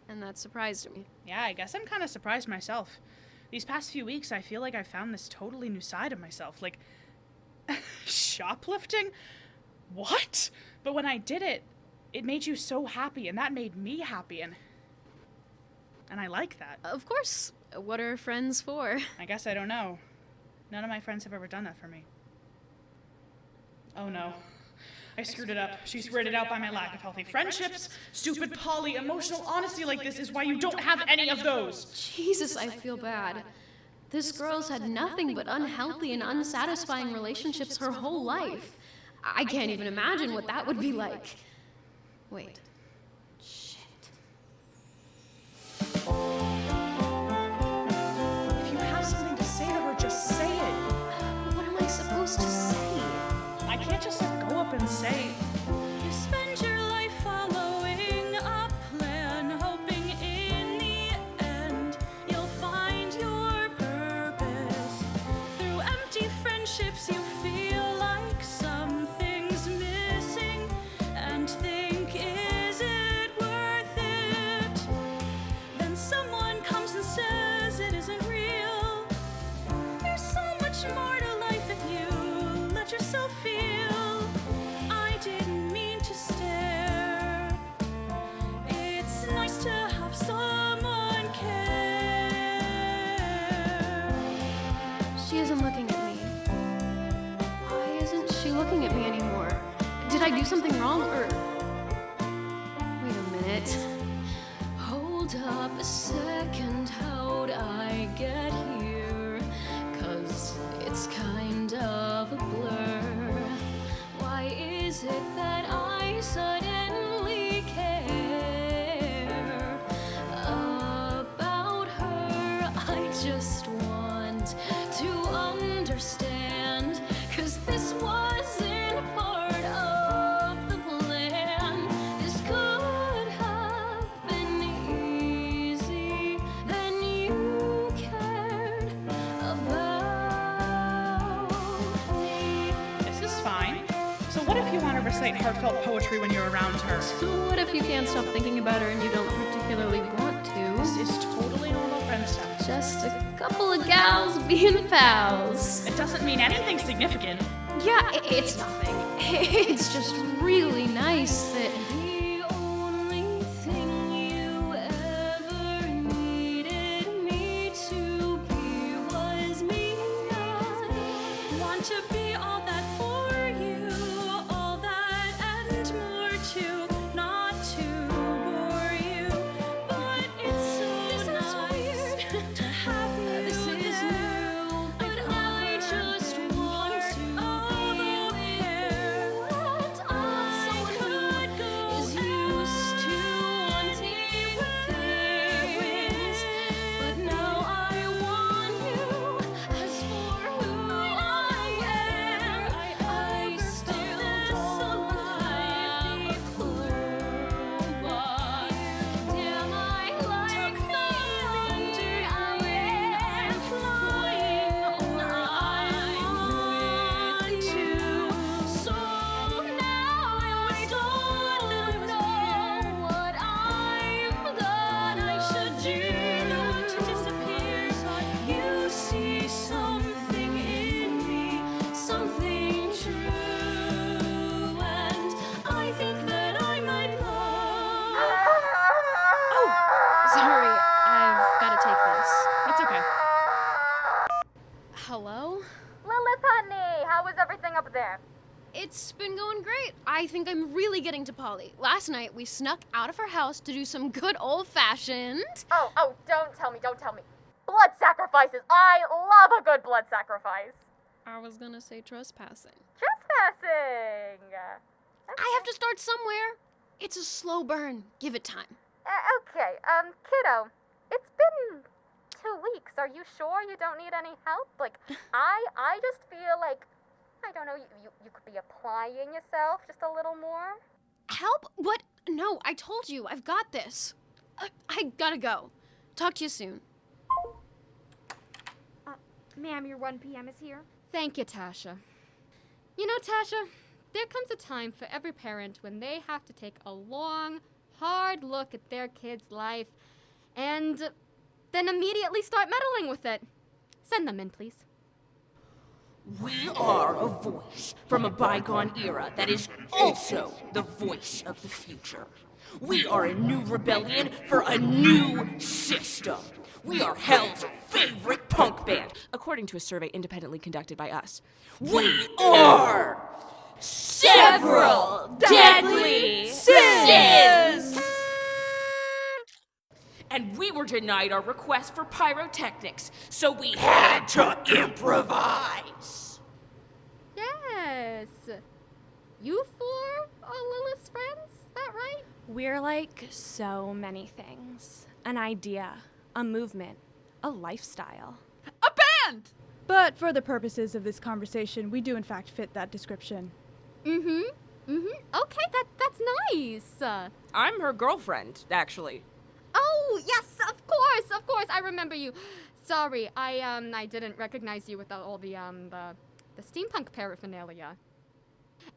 And that surprised me. Yeah, I guess I'm kind of surprised myself. These past few weeks, I feel like I found this totally new side of myself. Like, shoplifting? What? But when I did it, it made you so happy, and that made me happy, and I like that. Of course. What are friends for? I guess I don't know. None of my friends have ever done that for me. Oh no. I screwed it up. She's weirded out by my lack of healthy friendships. Stupid Polly, emotional honesty like this is why you don't have any of those. Jesus, I feel bad. This girl's had nothing but unhealthy and unsatisfying relationships her whole life. I can't even imagine what that would be like. Wait. Shit. If you have something to say to her, just say it. What am I supposed to say? I can't just go up and say, You spend your life following a plan, hoping in the end you'll find your purpose. Through empty friendships you feel like something's missing and think, is it worth it? Then someone comes and says it isn't real. There's so much more to life if you let yourself feel. I didn't mean to stare. It's nice to have someone care. She isn't looking at me. Why isn't she looking at me anymore? Did I do something wrong, or... Wait a minute. Hold up a second, how'd I get here? 'Cause it's kind of a blur. Why is it that I suddenly care about her? I just want to understand, 'cause this wasn't part of the plan. This could have been easy, then you cared about me. this is fine. So what if you want to recite heartfelt poetry when you're around her? So what if you can't stop thinking about her and you don't particularly want to? This is totally normal friend stuff. Just a couple of gals being pals. It doesn't mean anything significant. Yeah, it's nothing. It's just really nice that The only thing you ever needed me to be was me. I want to be all that for you, all that and more too, not to bore you, but it's so nice to have you there. But I just want to be there. What I could go is used to wanting things, but now I want you as for who I am. I still don't have a clue why. Damn, I like the wonder I'm flying, or I'm want to. So now I don't know what I've done. I should do to disappear. You see something in me, something true, and I think that I might love. Oh, sorry, I've gotta take this. It's okay. Hello? Lilith, honey, how is everything up there? It's been going great. I think I'm really getting to Polly. Last night, we snuck out of her house to do some good old-fashioned... Oh, don't tell me. Blood sacrifices. I love a good blood sacrifice. I was gonna say trespassing. Trespassing! I have to start somewhere. It's a slow burn. Give it time. Okay, kiddo, it's been 2 weeks. Are you sure you don't need any help? Like, I just feel like, I don't know, you could be applying yourself just a little more. Help? What? No, I told you. I've got this. I gotta go. Talk to you soon. Ma'am, your 1 p.m. is here. Thank you, Tasha. You know, Tasha, there comes a time for every parent when they have to take a long, hard look at their kid's life and then immediately start meddling with it. Send them in, please. We are a voice from a bygone era that is also the voice of the future. We are a new rebellion for a new system. We are hell's favorite punk band, according to a survey independently conducted by us. We are several deadly sins! And we were denied our request for pyrotechnics, so we had to improvise. Yes. You four are Lilith's friends, is that right? We're like so many things. An idea, a movement, a lifestyle. A band! But for the purposes of this conversation, we do in fact fit that description. Okay, that's nice. I'm her girlfriend, actually. Oh, yes, of course, I remember you. Sorry, I didn't recognize you without all the steampunk paraphernalia.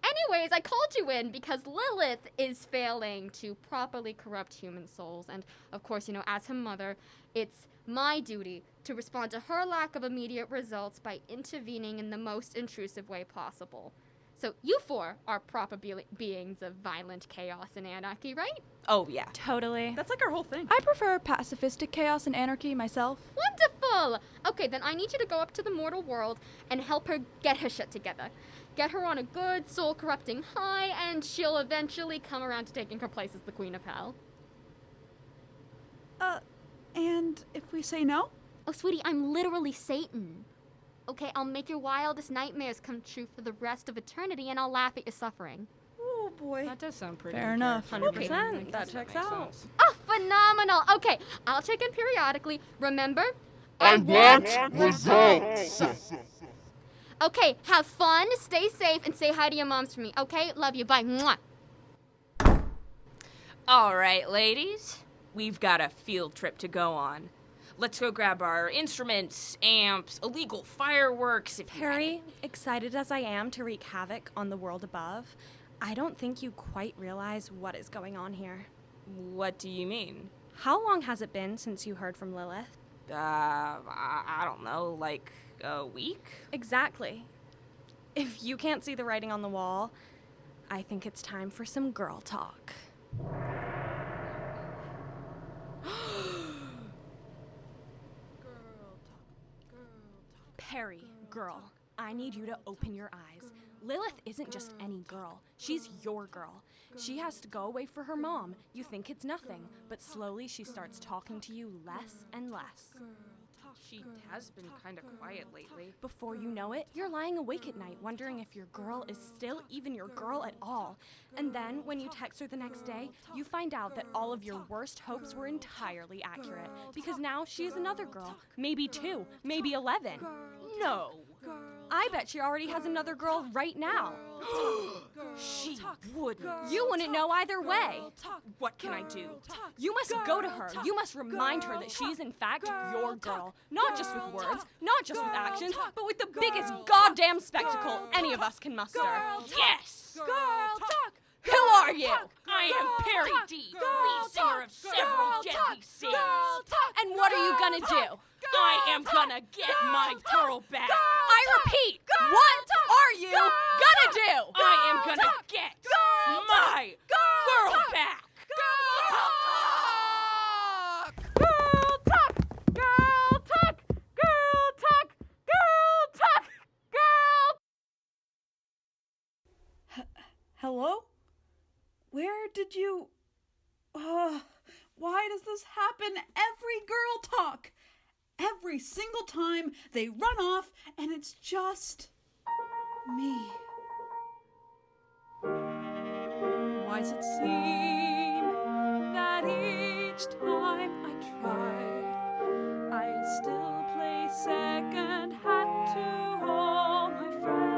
Anyways, I called you in because Lilith is failing to properly corrupt human souls. And, of course, as her mother, it's my duty to respond to her lack of immediate results by intervening in the most intrusive way possible. So you four are proper beings of violent chaos and anarchy, right? Oh, yeah. Totally. That's like our whole thing. I prefer pacifistic chaos and anarchy myself. Wonderful! Okay, then I need you to go up to the mortal world and help her get her shit together. Get her on a good, soul-corrupting high, and she'll eventually come around to taking her place as the Queen of Hell. And if we say no? Oh, sweetie, I'm literally Satan. Okay, I'll make your wildest nightmares come true for the rest of eternity, and I'll laugh at your suffering. Oh, boy. That does sound pretty Fair enough. 100%. That checks out. Oh, phenomenal! Okay, I'll check in periodically. Remember? I want results! Okay, have fun, stay safe, and say hi to your moms for me, okay? Love you, bye. Mwah. All right, ladies. We've got a field trip to go on. Let's go grab our instruments, amps, illegal fireworks. Perry, excited as I am to wreak havoc on the world above, I don't think you quite realize what is going on here. What do you mean? How long has it been since you heard from Lilith? I don't know, like a week? Exactly. If you can't see the writing on the wall, I think it's time for some girl talk. Perry, girl, I need you to open your eyes. Lilith isn't just any girl. She's your girl. She has to go away for her mom. You think it's nothing, but slowly she starts talking to you less and less. She has been kind of quiet lately. Before you know it, you're lying awake at night wondering if your girl is still even your girl at all. And then, when you text her the next day, you find out that all of your worst hopes were entirely accurate. Because now she is another girl. Maybe 2, maybe 11. No. I bet she already has another girl right now. She wouldn't. You wouldn't know either way. What can I do? You must go to her. You must remind her that she is in fact your girl. Not just with words, not just with actions, but with the biggest goddamn spectacle any of us can muster. Yes! Girl talk! Who are you? I am Perry D, lead singer of several deadly sins. And what are you gonna do? I am gonna get my girl back. I repeat, what are you gonna do? I am gonna get my girl back. Hello? Where did you... why does this happen every girl talk? Every single time they run off and it's just... me. Why does it seem that each time I try, I still play second hat to all my friends?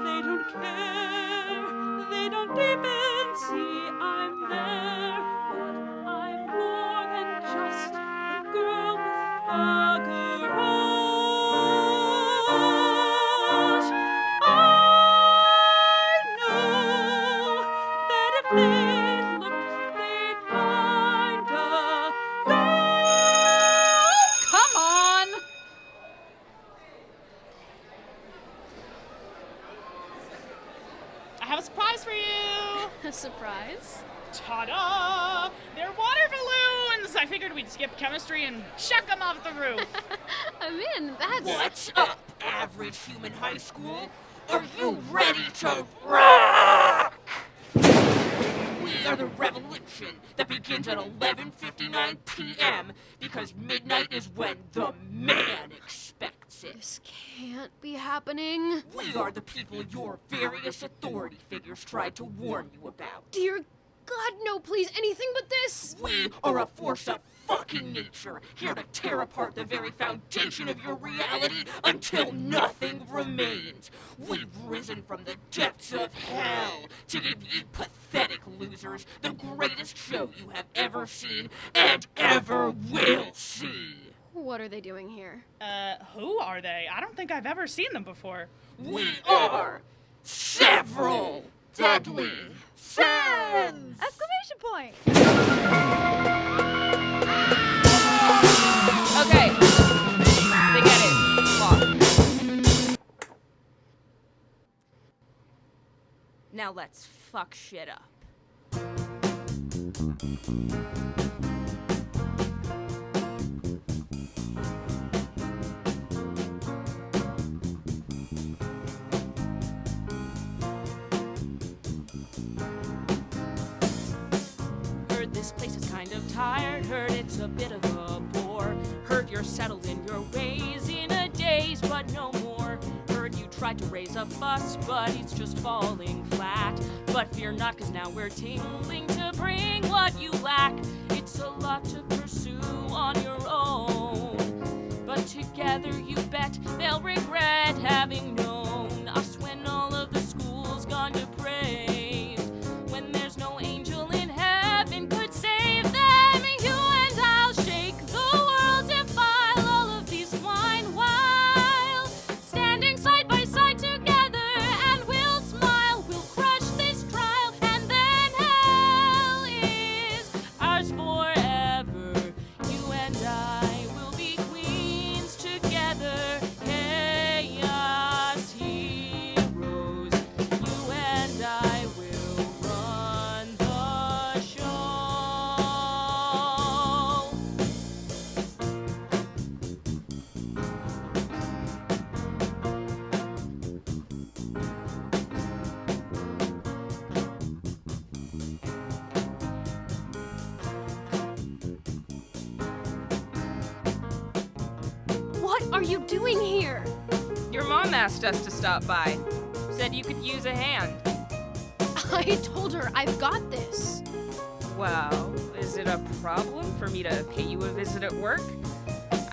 They don't care, they don't even see I'm there, but I'm more than just a girl with a garage. I know that if they looked, they'd find a girl. Come on! I have a surprise for you! A surprise? Ta-da! They're water balloons! I figured we'd skip chemistry and chuck them off the roof. I'm in. That's... What's up, average human high school? Are you ready to rock? We are the revolution that begins at 11:59 p.m. because midnight is when the man expects it. This can't be happening. We are the people your various authority figures tried to warn you about. Dear God, no, please, anything but this. We are a force of fucking nature, here to tear apart the very foundation of your reality until nothing remains. We've risen from the depths of hell to give you pathetic losers the greatest show you have ever seen and ever will see. What are they doing here? Who are they? I don't think I've ever seen them before. We are several deadly sins! Exclamation point! Okay. They get it. Walk. Now let's fuck shit up. Heard this place is kind of tired, heard it's a bit of a bore. Heard you're settled in your ways in a daze, but no more. Heard you tried to raise a fuss, but it's just falling flat. But fear not, cause now we're tingling to bring what you lack. It's a lot to pursue on your own, but together you bet they'll regret having known us when all of the school's gone depraved. When there's no angel in heaven could save them, you and I'll shake the world, defile all of these swine while standing side by side together, and we'll smile, we'll crush this trial, and then hell is ours forever. You and I will be queens together, chaos heroes. You and I will run the show. What are you doing here? Your mom asked us to stop by. Said you could use a hand. I told her I've got this. Well, is it a problem for me to pay you a visit at work?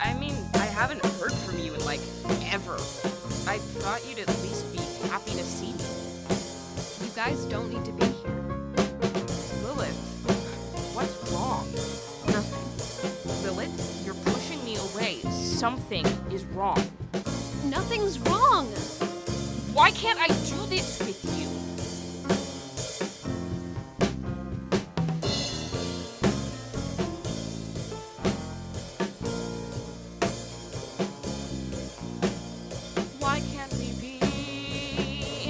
I mean, I haven't heard from you in, like, ever. I thought you'd at least be happy to see me. You guys don't need to be here. Lilith, what's wrong? Nothing. Lilith, you're pushing me away. Something is wrong. Nothing's wrong. Why can't I do this with you? Why can't we be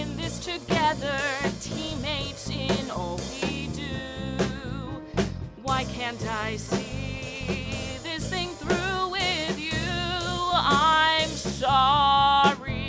in this together, teammates in all we do? Why can't I see this thing through with you? I'm sorry.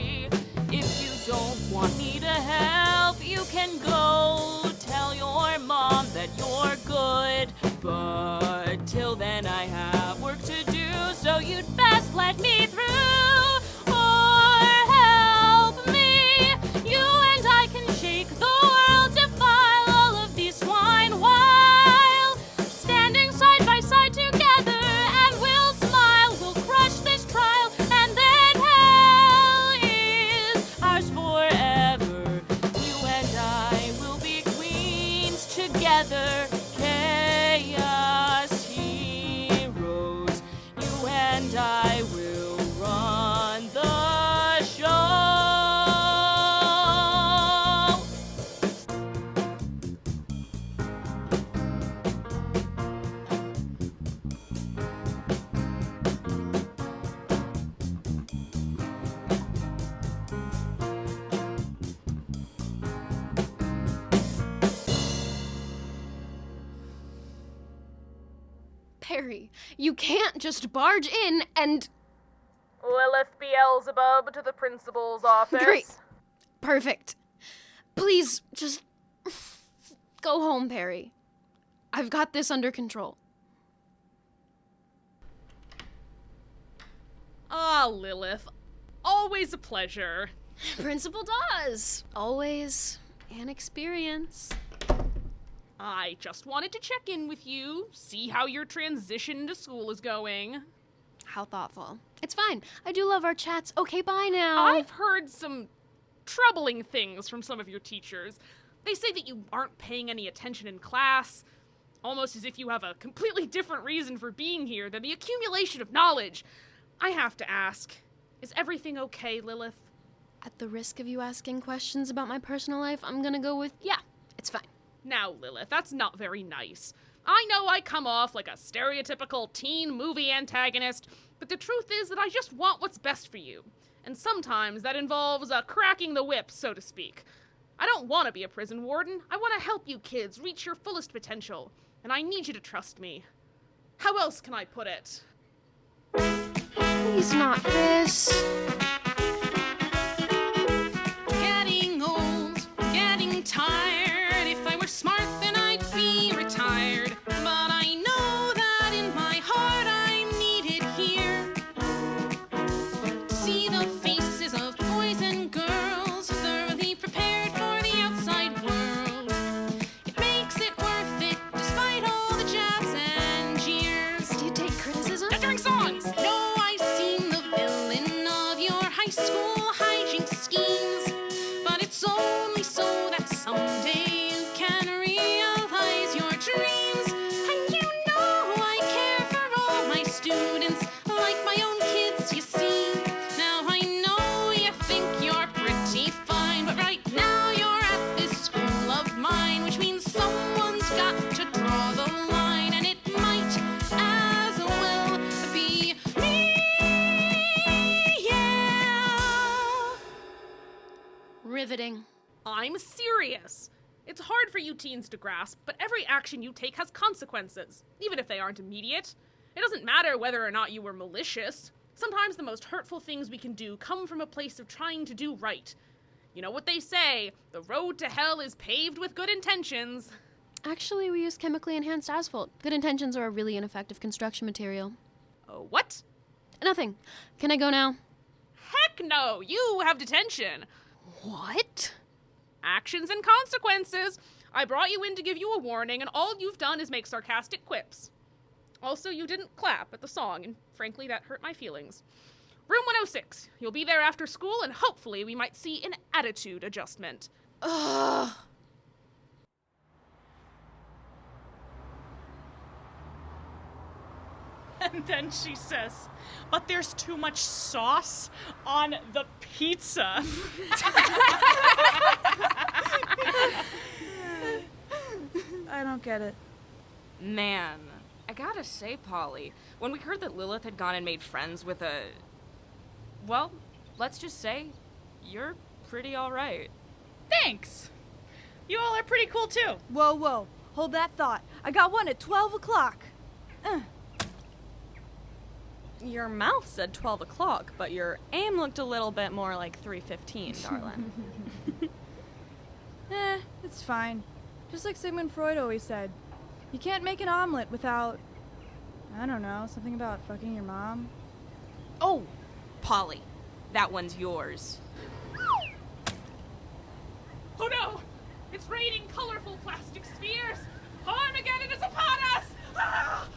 You can't just barge in and... Lilith Beelzebub to the principal's office. Great. Perfect. Please, just go home, Perry. I've got this under control. Ah, Lilith. Always a pleasure. Principal Dawes. Always an experience. I just wanted to check in with you, see how your transition to school is going. How thoughtful. It's fine. I do love our chats. Okay, bye now. I've heard some troubling things from some of your teachers. They say that you aren't paying any attention in class, almost as if you have a completely different reason for being here than the accumulation of knowledge. I have to ask, is everything okay, Lilith? At the risk of you asking questions about my personal life, I'm gonna go with, yeah, it's fine. Now, Lilith, that's not very nice. I know I come off like a stereotypical teen movie antagonist, but the truth is that I just want what's best for you. And sometimes that involves cracking the whip, so to speak. I don't want to be a prison warden. I want to help you kids reach your fullest potential. And I need you to trust me. How else can I put it? Please not this. Getting old, getting tired. If I were smart, then I'd be retired. But I know that in my heart I'm needed here. To see the faces of boys and girls, thoroughly prepared for the outside world. It makes it worth it, despite all the jabs and jeers. Do you take criticism? During songs! No, I've seen the villain of your high school hijinks schemes. But it's only so that someday you can realize your dreams. And you know I care for all my students, like my own kids, you see. Now I know you think you're pretty fine, but right now you're at this school of mine, which means someone's got to draw the line, and it might as well be me, yeah. Riveting. I'm serious. It's hard for you teens to grasp, but every action you take has consequences, even if they aren't immediate. It doesn't matter whether or not you were malicious. Sometimes the most hurtful things we can do come from a place of trying to do right. You know what they say, the road to hell is paved with good intentions. Actually, we use chemically enhanced asphalt. Good intentions are a really ineffective construction material. Oh, what? Nothing. Can I go now? Heck no, you have detention. What? Actions and consequences. I brought you in to give you a warning, and all you've done is make sarcastic quips. Also, you didn't clap at the song, and frankly, that hurt my feelings. Room 106. You'll be there after school, and hopefully we might see an attitude adjustment. Ugh. And then she says, but there's too much sauce on the pizza. I don't get it. Man, I gotta say, Polly, when we heard that Lilith had gone and made friends with a... Well, let's just say, you're pretty alright. Thanks. You all are pretty cool, too. Whoa, whoa. Hold that thought. I got one at 12 o'clock. Your mouth said 12 o'clock, but your aim looked a little bit more like 3:15, darling. It's fine. Just like Sigmund Freud always said. You can't make an omelet without, I don't know, something about fucking your mom. Oh, Polly, that one's yours. Oh no! It's raining colorful plastic spheres! Armageddon is upon us! Ah!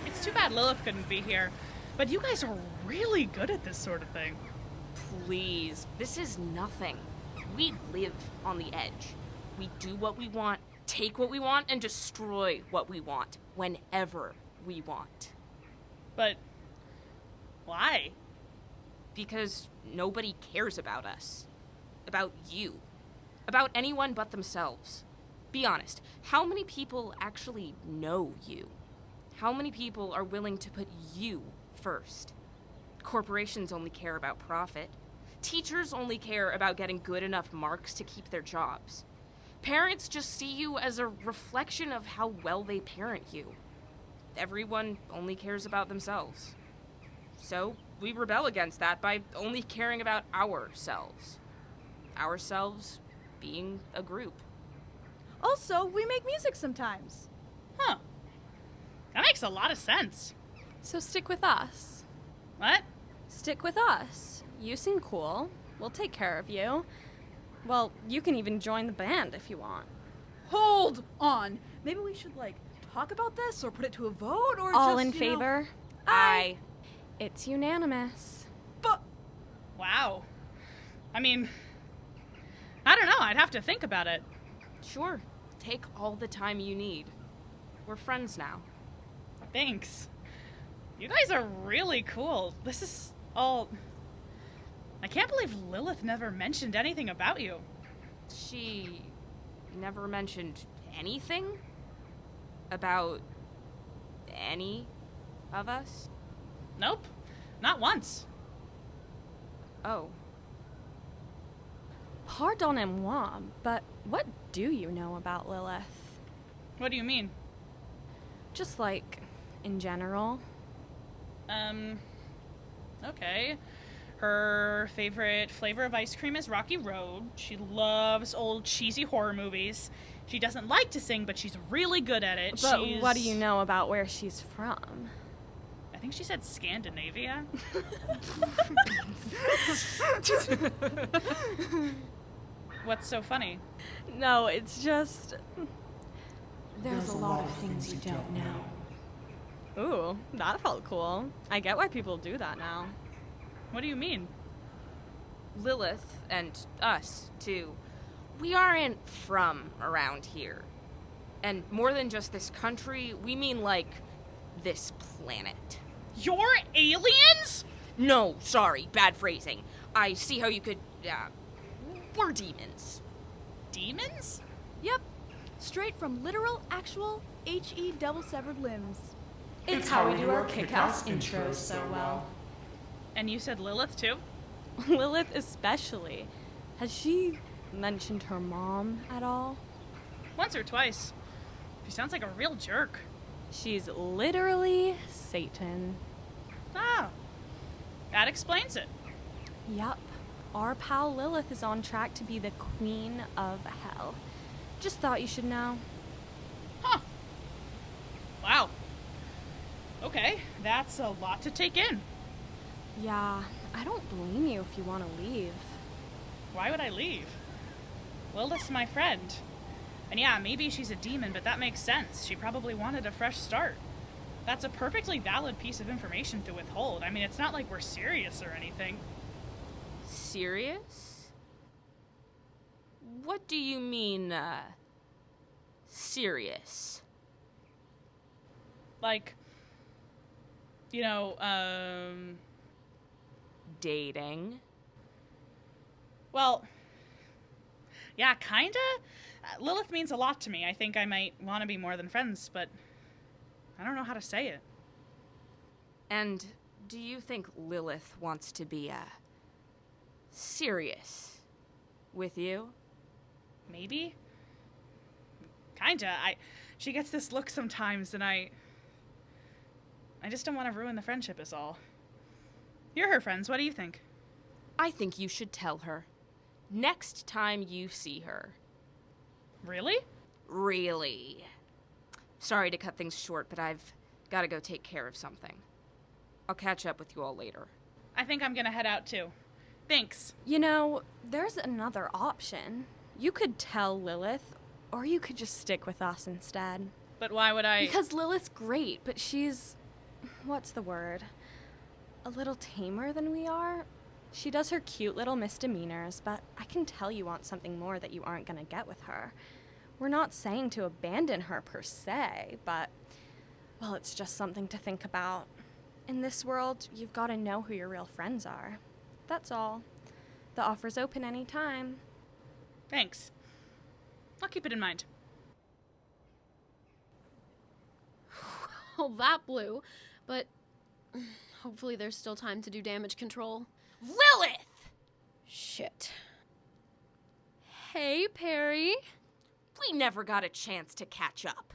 It's too bad Lilith couldn't be here, but you guys are really good at this sort of thing. Please, this is nothing. We live on the edge. We do what we want, take what we want, and destroy what we want, whenever we want. But why? Because nobody cares about us. About you. About anyone but themselves. Be honest, how many people actually know you? How many people are willing to put you first? Corporations only care about profit. Teachers only care about getting good enough marks to keep their jobs. Parents just see you as a reflection of how well they parent you. Everyone only cares about themselves. So we rebel against that by only caring about ourselves. Ourselves being a group. Also, we make music sometimes. Huh. That makes a lot of sense. So stick with us. What? Stick with us. You seem cool. We'll take care of you. Well, you can even join the band if you want. Hold on. Maybe we should, talk about this or put it to a vote or All just, in you know- favor? Aye. It's unanimous. But, wow. I mean, I don't know. I'd have to think about it. Sure. Take all the time you need. We're friends now. Thanks. You guys are really cool. This is all... I can't believe Lilith never mentioned anything about you. She never mentioned anything about any of us? Nope. Not once. Oh. Pardonnez-moi, but what do you know about Lilith? What do you mean? Just in general. Okay. Her favorite flavor of ice cream is Rocky Road. She loves old cheesy horror movies. She doesn't like to sing, but she's really good at it. But what do you know about where she's from? I think she said Scandinavia. What's so funny? No, it's just... There's a lot of things you don't know. Ooh, that felt cool. I get why people do that now. What do you mean? Lilith, and us, too. We aren't from around here. And more than just this country, we mean, this planet. You're aliens? No, sorry, bad phrasing. I see how you could, we're demons. Demons? Yep. Straight from literal, actual, HE double-severed limbs. It's how we do our kick-ass intros so well. And you said Lilith, too? Lilith especially. Has she mentioned her mom at all? Once or twice. She sounds like a real jerk. She's literally Satan. Ah, that explains it. Yup. Our pal Lilith is on track to be the queen of hell. Just thought you should know. Huh. Wow. Okay, that's a lot to take in. Yeah, I don't blame you if you want to leave. Why would I leave? Lilith's my friend. And yeah, maybe she's a demon, but that makes sense. She probably wanted a fresh start. That's a perfectly valid piece of information to withhold. I mean, it's not like we're serious or anything. Serious? What do you mean, serious? Dating? Well, yeah, kinda. Lilith means a lot to me. I think I might want to be more than friends, but I don't know how to say it. And do you think Lilith wants to be, serious with you? Maybe? Kinda. She gets this look sometimes, and I just don't want to ruin the friendship is all. You're her friends. What do you think? I think you should tell her. Next time you see her. Really? Really. Sorry to cut things short, but I've got to go take care of something. I'll catch up with you all later. I think I'm gonna head out too. Thanks. You know, there's another option. You could tell Lilith, or you could just stick with us instead. But why would I? Because Lilith's great, but she's... what's the word? A little tamer than we are? She does her cute little misdemeanors, but I can tell you want something more that you aren't gonna get with her. We're not saying to abandon her per se, but, well, it's just something to think about. In this world, you've got to know who your real friends are. That's all. The offer's open any time. Thanks. I'll keep it in mind. Well, that blew, but hopefully there's still time to do damage control. Lilith! Shit. Hey, Perry. We never got a chance to catch up.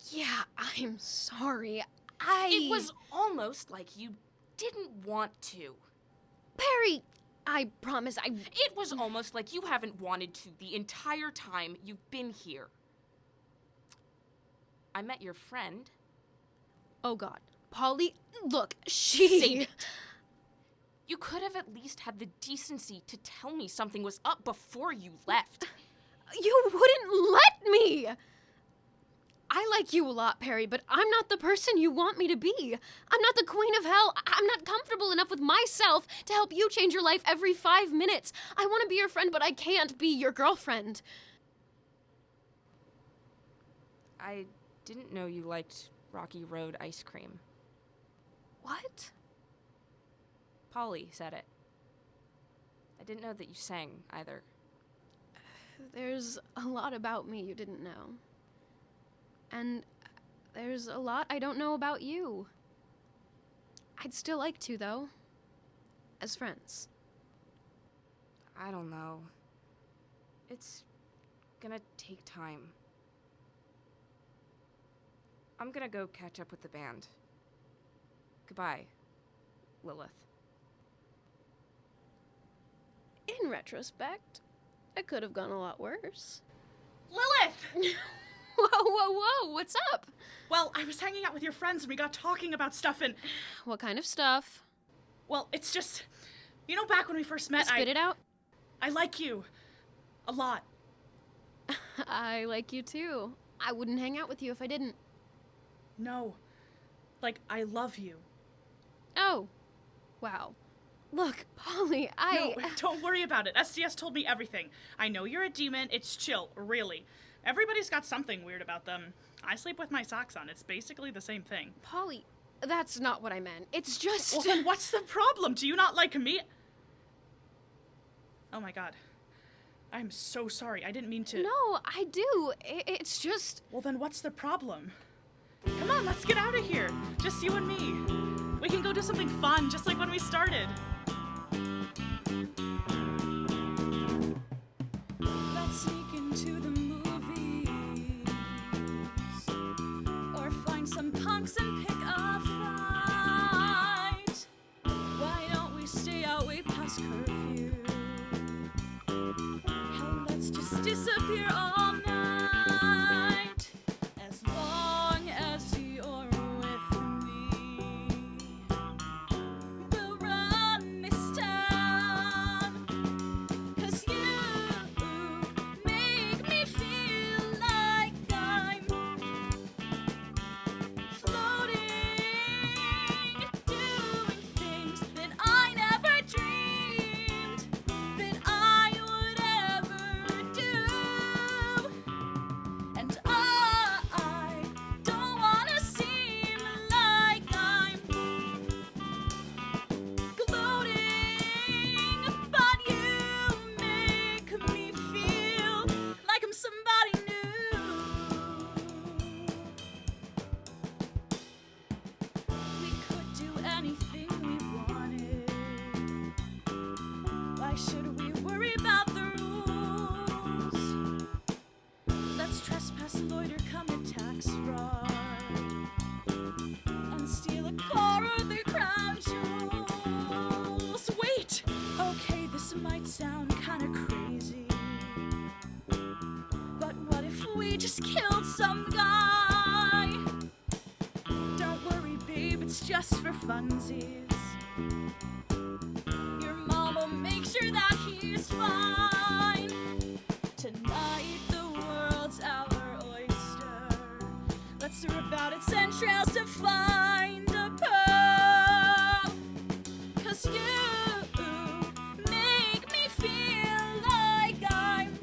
Yeah, I'm sorry. It was almost like you didn't want to. Perry, I promise It was almost like you haven't wanted to the entire time you've been here. I met your friend. Oh, God. Polly, look, she... Save it. You could have at least had the decency to tell me something was up before you left. You wouldn't let me! I like you a lot, Perry, but I'm not the person you want me to be. I'm not the queen of hell. I'm not comfortable enough with myself to help you change your life every 5 minutes. I want to be your friend, but I can't be your girlfriend. I didn't know you liked Rocky Road ice cream. What? Polly said it. I didn't know that you sang either. There's a lot about me you didn't know. And there's a lot I don't know about you. I'd still like to, though. As friends. I don't know. It's gonna take time. I'm gonna go catch up with the band. Goodbye, Lilith. In retrospect, it could have gone a lot worse. Lilith! Whoa, what's up? Well, I was hanging out with your friends and we got talking about stuff and... What kind of stuff? Well, it's just... You know, back when we first met, Spit it out? I like you. A lot. I like you too. I wouldn't hang out with you if I didn't. No. Like, I love you. Oh. Wow. Look, Polly, No, don't worry about it. SDS told me everything. I know you're a demon. It's chill, really. Everybody's got something weird about them. I sleep with my socks on. It's basically the same thing. Polly, that's not what I meant. It's just... Well, then what's the problem? Do you not like me? Oh my god. I'm so sorry. I didn't mean to... No, I do. It's just... Well, then what's the problem? Come on, let's get out of here. Just you and me. We can go do something fun, just like when we started. Let's sneak into the movies, or find some punks and pick a fight. Why don't we stay out way past curfew? Hell, let's just disappear all night, as long as you're with me. We'll run this town, 'cause you make me feel like I'm floating, doing things that I never dreamed that I would ever do. And I don't wanna seem like I'm gloating, but you make me feel like I'm somebody new. We could do anything we wanted. Why should we worry about the rules? Let's trespass, loiter, commit tax fraud, and steal a car or the crown jewels. Wait! Okay, this might sound kinda crazy, but what if we just killed some guy? Don't worry, babe, it's just for funsies. Your mom will make sure that he's fine. Tonight the world's our oyster. Let's rip out its entrails to find a pearl. 'Cause you make me feel like I'm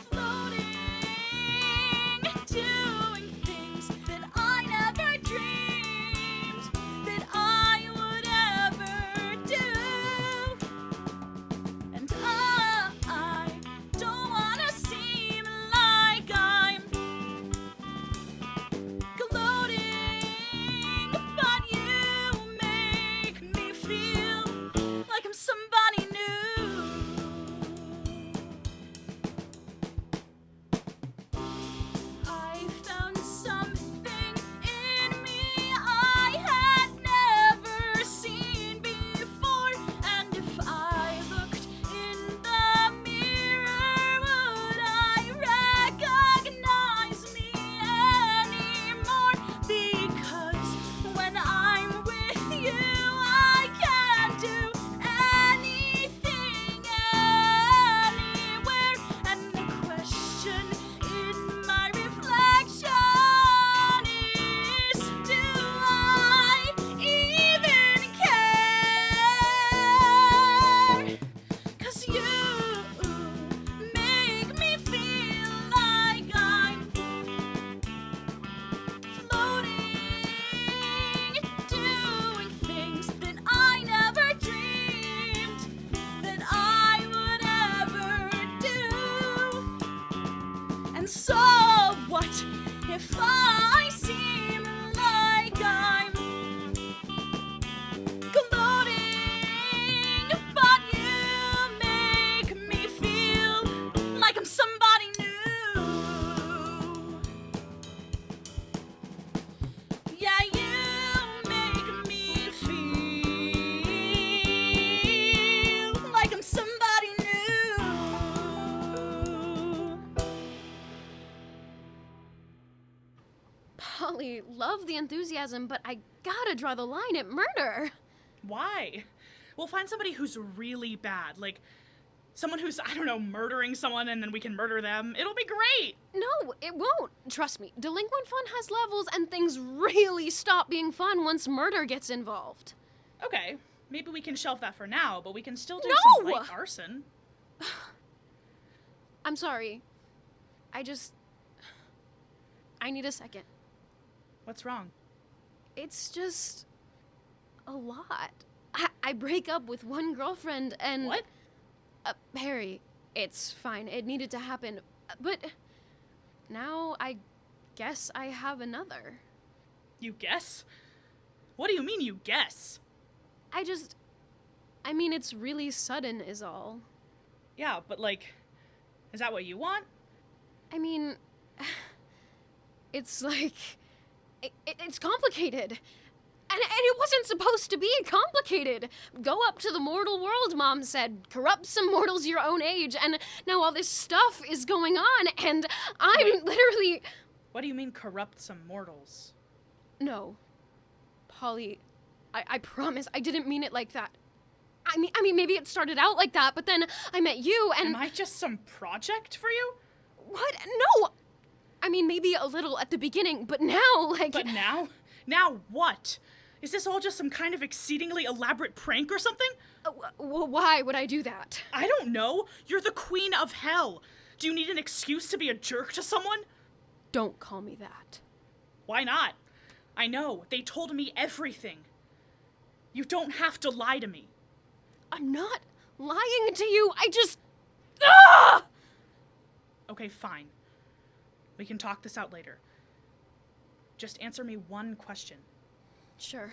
floating, doing things that I never dreamed that I would ever do. And I don't wanna seem like I'm gloating, love the enthusiasm, but I gotta draw the line at murder. Why? We'll find somebody who's really bad, like someone who's, I don't know, murdering someone and then we can murder them. It'll be great. No, it won't. Trust me, delinquent fun has levels and things really stop being fun once murder gets involved. Okay, maybe we can shelve that for now, but we can still do some light arson. I'm sorry. I need a second. What's wrong? It's just a lot. I break up with one girlfriend and... What? Harry, it's fine. It needed to happen. But now I guess I have another. You guess? What do you mean you guess? I mean, it's really sudden is all. Yeah, but like, is that what you want? I mean, it's like, it's complicated. And it wasn't supposed to be complicated. Go up to the mortal world, Mom said. Corrupt some mortals your own age. And now all this stuff is going on, and I'm literally... What do you mean corrupt some mortals? No. Polly, I promise I didn't mean it like that. I mean, maybe it started out like that, but then I met you and... Am I just some project for you? What? No! I mean, maybe a little at the beginning, but now, like... But now? Now what? Is this all just some kind of exceedingly elaborate prank or something? Why would I do that? I don't know. You're the queen of hell. Do you need an excuse to be a jerk to someone? Don't call me that. Why not? I know. They told me everything. You don't have to lie to me. I'm not lying to you. I just... Okay, fine. We can talk this out later. Just answer me one question. Sure.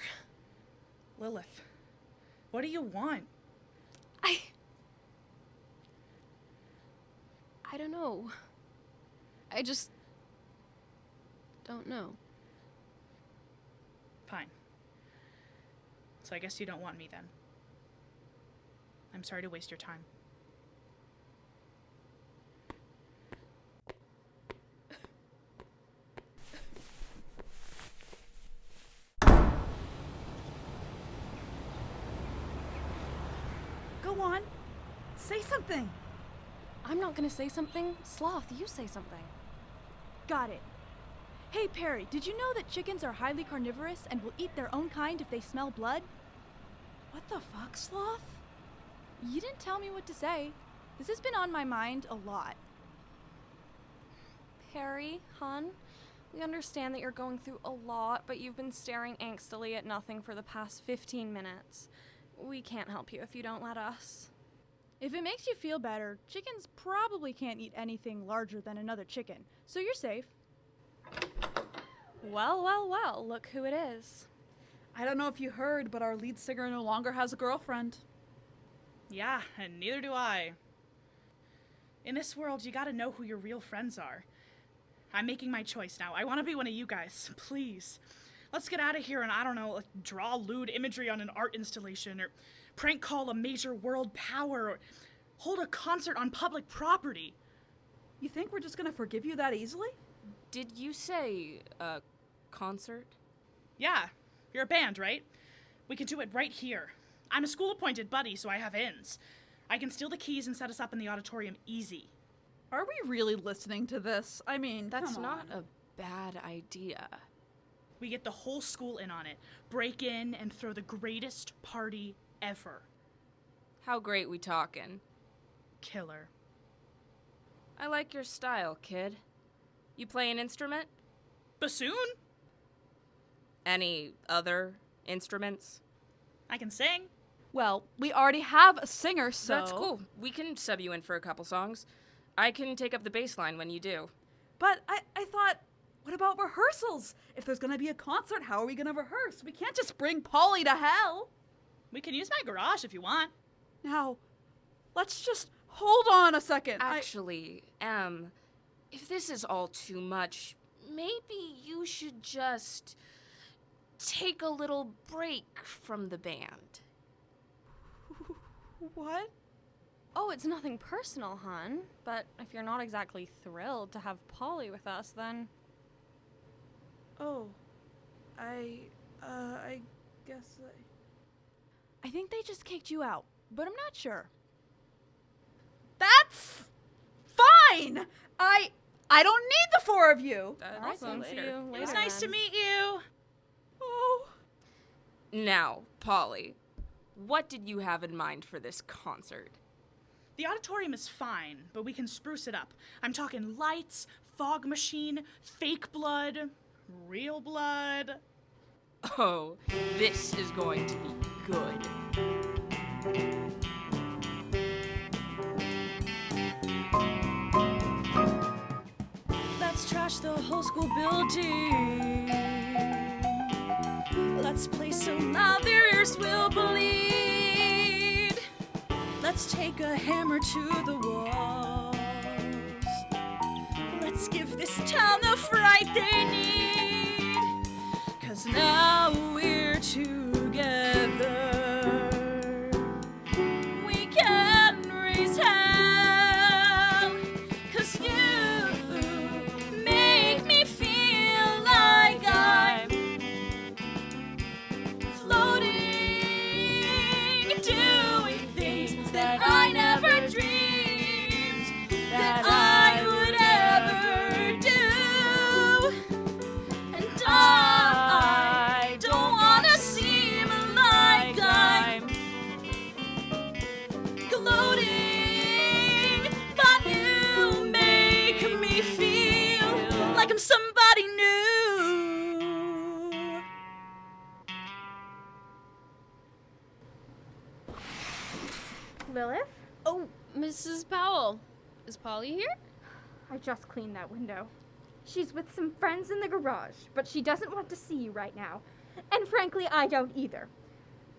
Lilith, what do you want? I don't know. I just don't know. Fine. So I guess you don't want me then. I'm sorry to waste your time. Go on. Say something. I'm not gonna say something. Sloth, you say something. Got it. Hey, Perry, did you know that chickens are highly carnivorous and will eat their own kind if they smell blood? What the fuck, Sloth? You didn't tell me what to say. This has been on my mind a lot. Perry, hon, we understand that you're going through a lot, but you've been staring angstily at nothing for the past 15 minutes. We can't help you if you don't let us. If it makes you feel better, chickens probably can't eat anything larger than another chicken, so you're safe. Well, well, well, look who it is. I don't know if you heard, but our lead singer no longer has a girlfriend. Yeah, and neither do I. In this world, you gotta know who your real friends are. I'm making my choice now. I want to be one of you guys, please. Let's get out of here and, I don't know, like, draw lewd imagery on an art installation, or prank call a major world power, or hold a concert on public property. You think we're just gonna forgive you that easily? Did you say a concert? Yeah, you're a band, right? We can do it right here. I'm a school-appointed buddy, so I have ins. I can steal the keys and set us up in the auditorium easy. Are we really listening to this? I mean, That's come not on. a bad idea. We get the whole school in on it. Break in and throw the greatest party ever. How great we talkin'? Killer. I like your style, kid. You play an instrument? Bassoon? Any other instruments? I can sing. Well, we already have a singer, so... That's cool. We can sub you in for a couple songs. I can take up the bass line when you do. But I thought, what about rehearsals? If there's gonna be a concert, how are we gonna rehearse? We can't just bring Polly to hell. We can use my garage if you want. Now, let's just hold on a second. Actually, if this is all too much, maybe you should just take a little break from the band. What? Oh, it's nothing personal, hon. But if you're not exactly thrilled to have Polly with us, then... Oh. I guess I think they just kicked you out, but I'm not sure. That's fine! I don't need the four of you! Awesome. See you later. It was nice to meet you. Oh. Now, Polly, what did you have in mind for this concert? The auditorium is fine, but we can spruce it up. I'm talking lights, fog machine, fake blood, real blood. Oh, this is going to be good. Let's trash the whole school building. Let's play so loud their ears will bleed. Let's take a hammer to the walls. Let's give this town the fright they need. 'Cause now we're together. We can raise hell. 'Cause you make me feel like I'm floating, doing things that I never dreamed that I would ever do. And I don't wanna seem like I'm gloating, but you make me feel like I'm somebody new. Lilith? Oh, Mrs. Powell. Is Polly here? I just cleaned that window. She's with some friends in the garage, but she doesn't want to see you right now. And frankly, I don't either.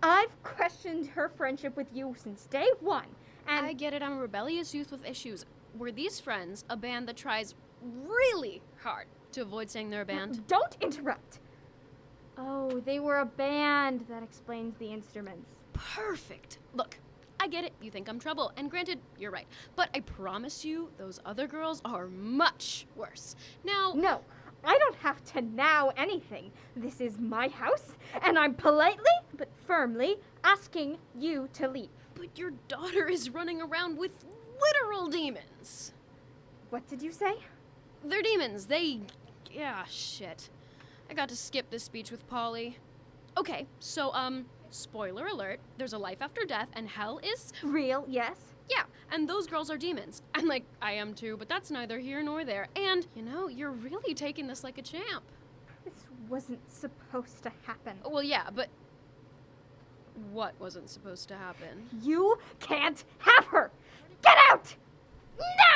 I've questioned her friendship with you since day one, and I get it, I'm a rebellious youth with issues. Were these friends a band that tries really hard to avoid saying they're a band? Don't interrupt. Oh, they were a band. That explains the instruments. Perfect. Look, I get it, you think I'm trouble, and granted, you're right. But I promise you, those other girls are much worse. Now... No, I don't have to now anything. This is my house, and I'm politely, but firmly, asking you to leave. But your daughter is running around with literal demons. What did you say? They're demons. Yeah, shit. I got to skip this speech with Polly. Okay, so, spoiler alert, there's a life after death, and hell is... Real, yes. Yeah, and those girls are demons. And, like, I am too, but that's neither here nor there. And, you know, you're really taking this like a champ. This wasn't supposed to happen. Well, yeah, but... What wasn't supposed to happen? You can't have her! Get out!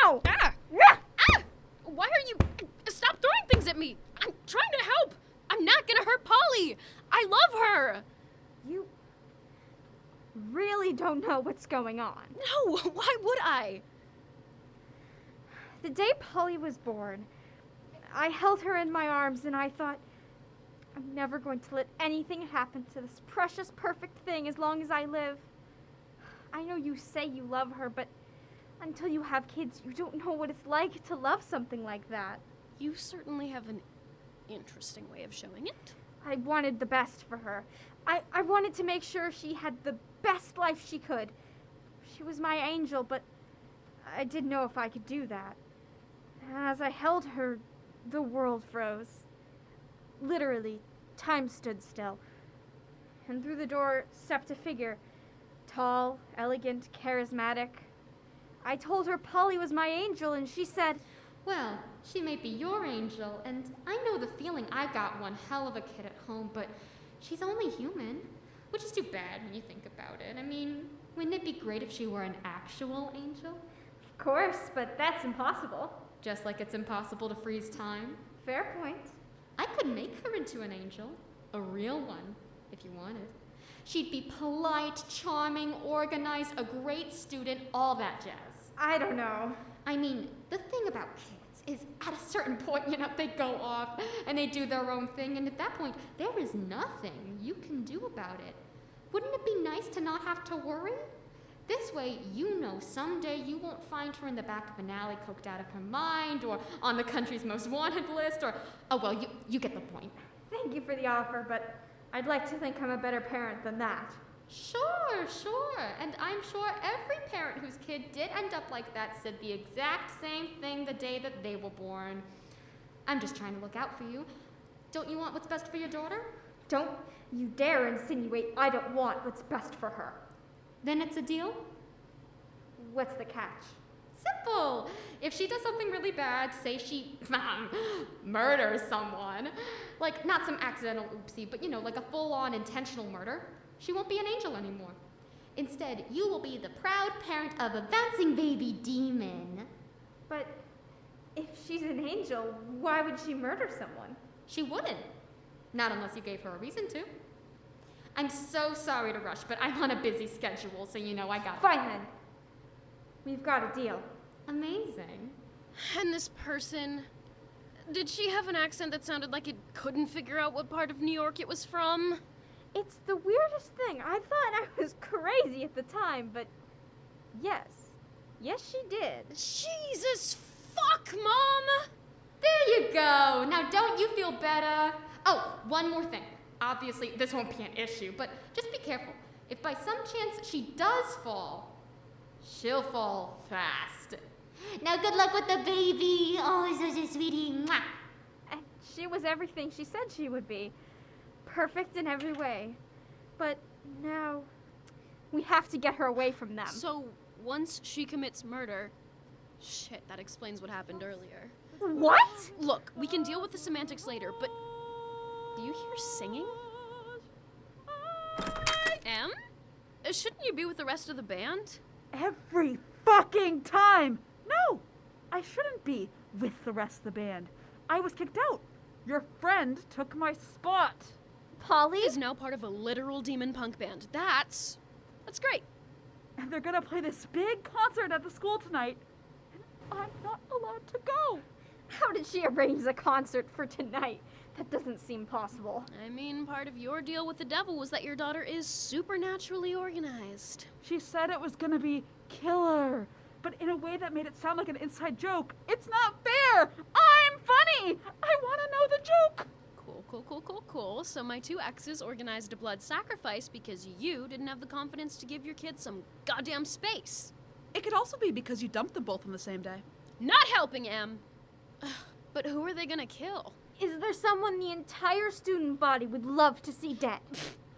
Now! Ah! Ah! Ah! Why are you... Stop throwing things at me! I'm trying to help! I'm not gonna hurt Polly! I love her! You really don't know what's going on. No, why would I? The day Polly was born, I held her in my arms and I thought, I'm never going to let anything happen to this precious, perfect thing as long as I live. I know you say you love her, but until you have kids, you don't know what it's like to love something like that. You certainly have an interesting way of showing it. I wanted the best for her. I wanted to make sure she had the best life she could. She was my angel, but I didn't know if I could do that. As I held her, the world froze. Literally, time stood still. And through the door stepped a figure. Tall, elegant, charismatic. I told her Polly was my angel, and she said, Well, she may be your angel, and I know the feeling I got one hell of a kid at home, but she's only human, which is too bad when you think about it. I mean, wouldn't it be great if she were an actual angel? Of course, but that's impossible. Just like it's impossible to freeze time. Fair point. I could make her into an angel, a real one, if you wanted. She'd be polite, charming, organized, a great student, all that jazz. I don't know. I mean, the thing about kids is at a certain point, they go off and they do their own thing, and at that point, there is nothing you can do about it. Wouldn't it be nice to not have to worry? This way, someday you won't find her in the back of an alley coked out of her mind, or on the country's most wanted list, or, oh well, you get the point. Thank you for the offer, but I'd like to think I'm a better parent than that. Sure. And I'm sure every parent whose kid did end up like that said the exact same thing the day that they were born. I'm just trying to look out for you. Don't you want what's best for your daughter? Don't you dare insinuate I don't want what's best for her. Then it's a deal? What's the catch? Simple. If she does something really bad, say she murders someone, like not some accidental oopsie, but like a full-on intentional murder, she won't be an angel anymore. Instead, you will be the proud parent of a bouncing baby demon. But if she's an angel, why would she murder someone? She wouldn't. Not unless you gave her a reason to. I'm so sorry to rush, but I'm on a busy schedule, so I got it. Fine then. We've got a deal. Amazing. And this person, did she have an accent that sounded like it couldn't figure out what part of New York it was from? It's the weirdest thing. I thought I was crazy at the time, but yes. Yes, she did. Jesus fuck, Mom! There you go. Now don't you feel better? Oh, one more thing. Obviously, this won't be an issue, but just be careful. If by some chance she does fall, she'll fall fast. Now good luck with the baby. Oh, so sweetie. Mwah. And she was everything she said she would be. Perfect in every way. But now, we have to get her away from them. So, once she commits murder... Shit, that explains what happened earlier. What? Look, we can deal with the semantics later, but... Do you hear singing? Em? Shouldn't you be with the rest of the band? Every fucking time! No! I shouldn't be with the rest of the band. I was kicked out. Your friend took my spot. Polly is now part of a literal demon punk band. That's great. And they're gonna play this big concert at the school tonight. And I'm not allowed to go. How did she arrange the concert for tonight? That doesn't seem possible. I mean, part of your deal with the devil was that your daughter is supernaturally organized. She said it was gonna be killer, but in a way that made it sound like an inside joke. It's not fair! I'm funny! I wanna know the joke! Cool. So my two exes organized a blood sacrifice because you didn't have the confidence to give your kids some goddamn space. It could also be because you dumped them both on the same day. Not helping, Em. But who are they gonna kill? Is there someone the entire student body would love to see dead?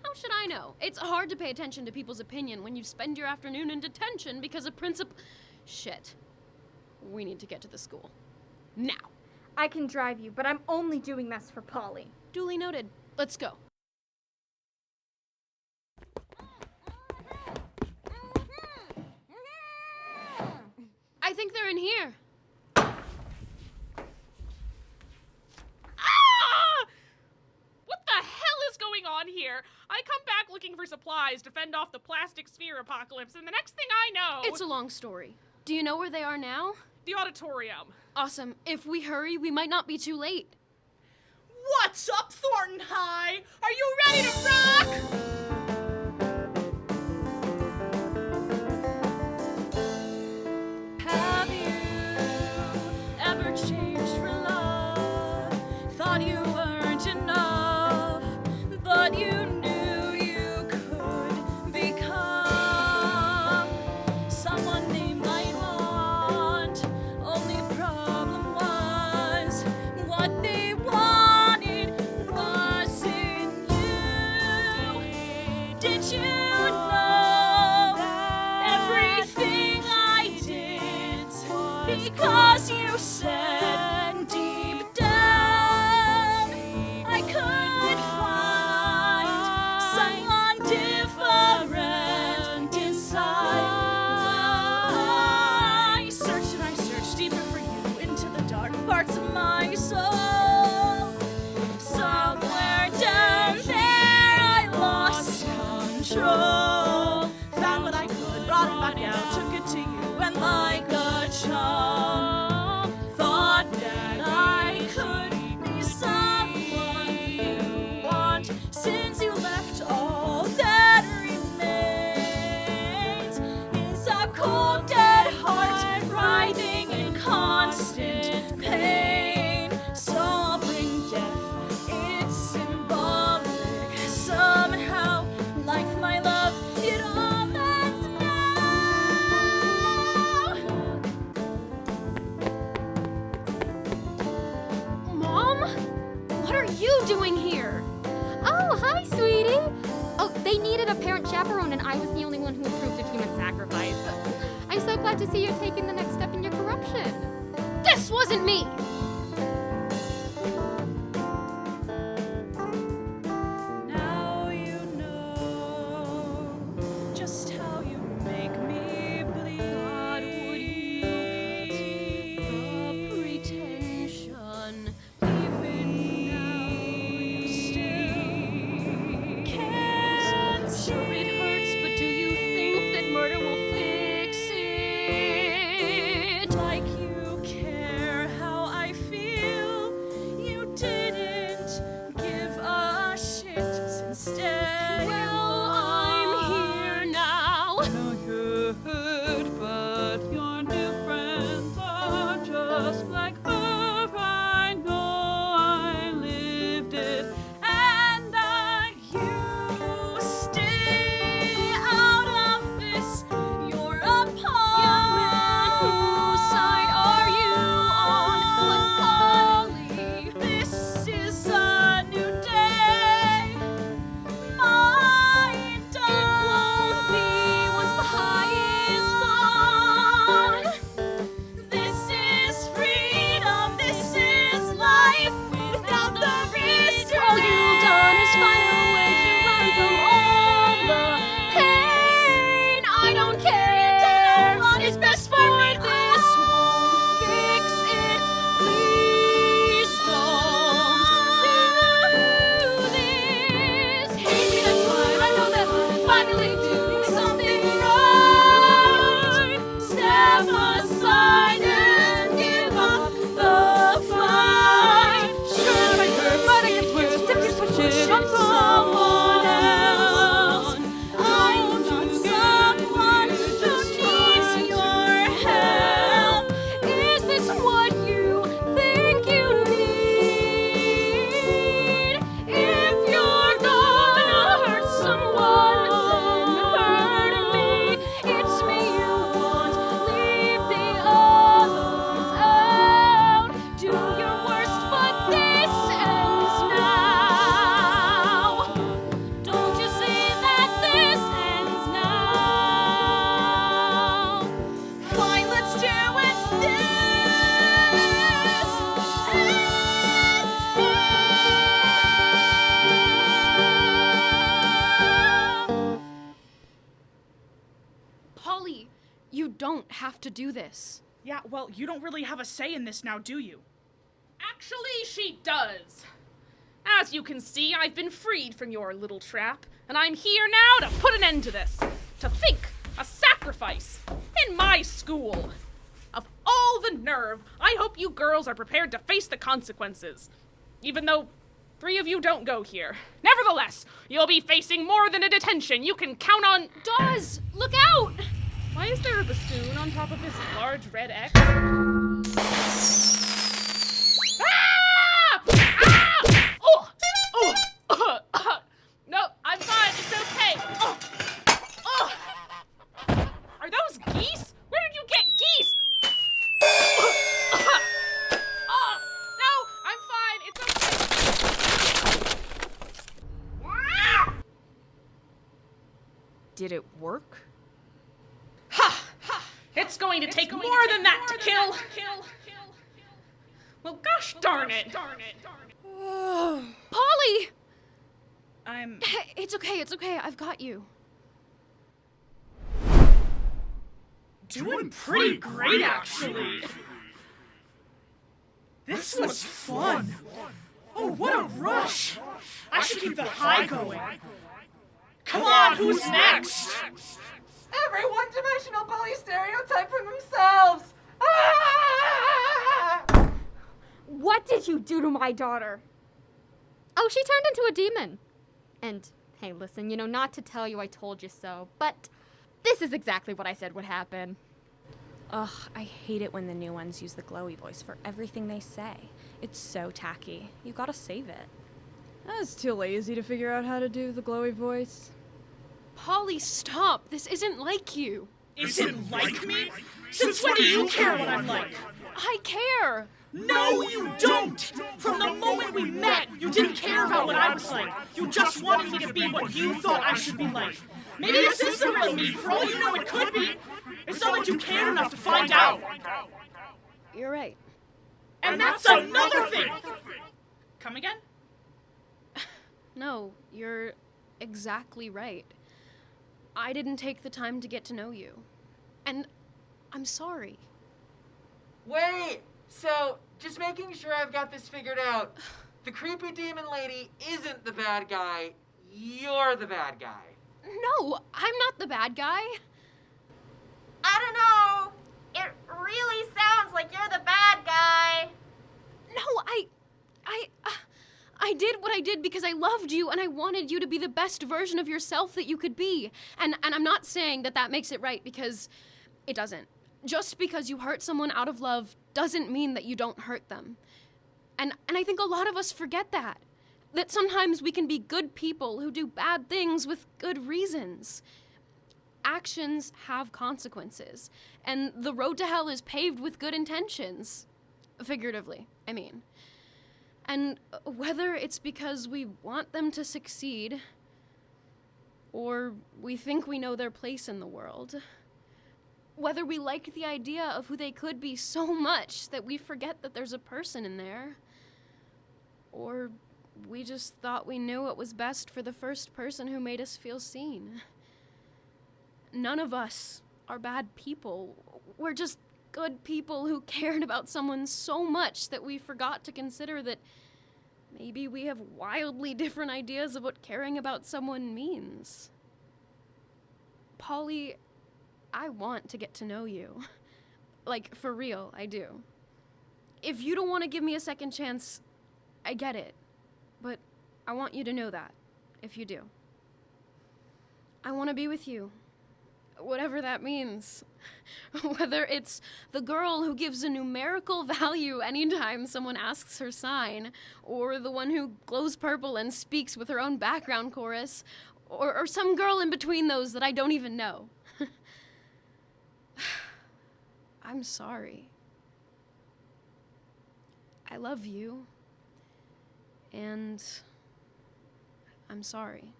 How should I know? It's hard to pay attention to people's opinion when you spend your afternoon in detention because of Shit. We need to get to the school. Now. I can drive you, but I'm only doing this for Polly. Duly noted. Let's go. I think they're in here. On here. I come back looking for supplies to fend off the plastic sphere apocalypse, and the next thing I know... It's a long story. Do you know where they are now? The auditorium. Awesome. If we hurry, we might not be too late. What's up, Thornton High? Are you ready to rock? Have you ever changed for love? Thought you weren't enough, but you knew you could become someone they might want. Only problem was what they wanted wasn't you. Did you know everything I did because you said deep down I could find someone different inside. I searched deeper for you into the dark parts of my soul. Somewhere down there I lost control. They needed a parent chaperone, and I was the only one who approved of human sacrifice. I'm so glad to see you taking the next step in your corruption. This wasn't me! Now you know just how you make me bleed. God, would you the pretension? Even now you still Can't Sure it hurts, but do you think that murder will fix it? like you care how I feel. You didn't give a shit instead. Well, I'm here now. Know you're hurt, but your new friends are just like her. I know I lived it. And you stay out of this. You're a pawn. Young man, whose side are you on? But Polly, This is a new day. My dawn. it won't be once the high is gone. This is freedom. This is life without the restraint. All you've done is find a way to run from all the pain. I don't care. It's best for me. This won't fix it. Please don't do this. Hate me, that's fine. I know that I'm finally doing something right. Step aside and give up the fight. Sure, I hurt, but I get worse. Step your pushing on someone else. I'm not someone who needs your help. Is this what you think you need? If you're gonna hurt someone, then hurt me. It's me you want. Leave the others out. Do your worst, but this ends now. Don't you see that this ends now? Fine, let's do it. Polly, you don't have to do this. Yeah, well, you don't really have a say in this now, do you? Actually, she does. As you can see, I've been freed from your little trap, and I'm here now to put an end to this. To think, a sacrifice, in my school. Of all the nerve, I hope you girls are prepared to face the consequences. Even though 3 of you don't go here. Nevertheless, you'll be facing more than a detention. You can count on... Dawes, look out! Why is there a bassoon on top of this large red X? Ah! Ah! Oh! Oh! No, I'm fine. It's okay. Oh! Oh! Are those geese? Where did you get geese? Oh! No, I'm fine. It's okay. Did it work? Ha! It's going to take more than that to kill. Well, gosh darn it. Polly! I'm... It's okay. I've got you. doing pretty great, actually. This was fun. Oh, what a rush. I should keep the high going. Come on, who's next? Every one-dimensional bully stereotype from themselves. Ah! What did you do to my daughter? Oh, she turned into a demon. And, hey, listen, not to tell you I told you so, but this is exactly what I said would happen. Ugh, I hate it when the new ones use the glowy voice for everything they say. It's so tacky. You gotta save it. I was too lazy to figure out how to do the glowy voice. Polly, stop. This isn't like you. Isn't like me? Since when do you care what I'm like? I care! No, you don't! From the moment we met, you didn't care about what I was like. You just wanted me to be what you thought I should be like. Maybe this is the real me. For all you know, it could be. It's not like you cared enough to find out. You're right. And that's another thing! Come again? No, you're exactly right. I didn't take the time to get to know you. And I'm sorry. Wait! So, just making sure I've got this figured out. The creepy demon lady isn't the bad guy. You're the bad guy. No, I'm not the bad guy. I don't know. It really sounds like you're the bad guy. No, I did what I did because I loved you and I wanted you to be the best version of yourself that you could be. And I'm not saying that makes it right, because it doesn't. Just because you hurt someone out of love doesn't mean that you don't hurt them. And I think a lot of us forget that. That sometimes we can be good people who do bad things with good reasons. Actions have consequences, and the road to hell is paved with good intentions. Figuratively, I mean. And whether it's because we want them to succeed, or we think we know their place in the world, whether we like the idea of who they could be so much that we forget that there's a person in there, or we just thought we knew what was best for the first person who made us feel seen. None of us are bad people. We're just good people who cared about someone so much that we forgot to consider that maybe we have wildly different ideas of what caring about someone means. Polly, I want to get to know you. Like, for real, I do. If you don't want to give me a second chance, I get it. But I want you to know that, if you do. I want to be with you. Whatever that means. Whether it's the girl who gives a numerical value anytime someone asks her sign, or the one who glows purple and speaks with her own background chorus, or some girl in between those that I don't even know. I'm sorry. I love you. And I'm sorry.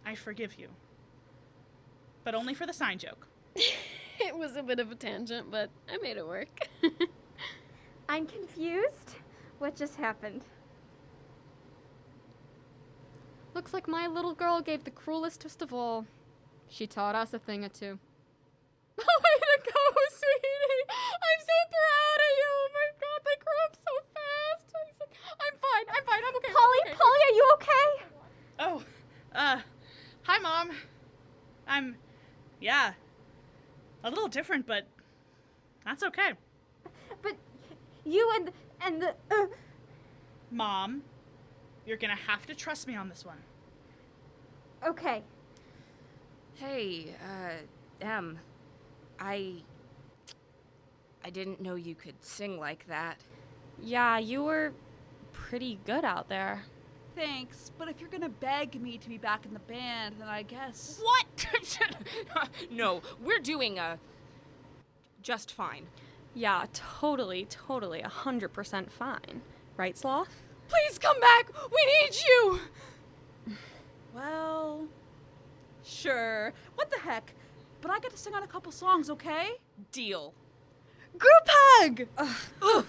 I forgive you. But only for the sign joke. It was a bit of a tangent, but I made it work. I'm confused. What just happened? Looks like my little girl gave the cruelest twist of all. She taught us a thing or two. Oh, way to go, sweetie! I'm so proud of you! Oh my god, they grew up so fast! I'm fine, I'm okay. Polly, I'm okay. Polly, are you okay? Oh, hi, Mom. Yeah, a little different, but that's okay. But you and the... Mom, you're gonna have to trust me on this one. Okay. Hey, Em, I didn't know you could sing like that. Yeah, you were pretty good out there. Thanks, but if you're gonna beg me to be back in the band, then I guess... What? No, we're doing just fine. Yeah, totally, 100% fine. Right, Sloth? Please come back! We need you! Well... Sure. What the heck? But I get to sing on a couple songs, okay? Deal. Group hug! Ugh.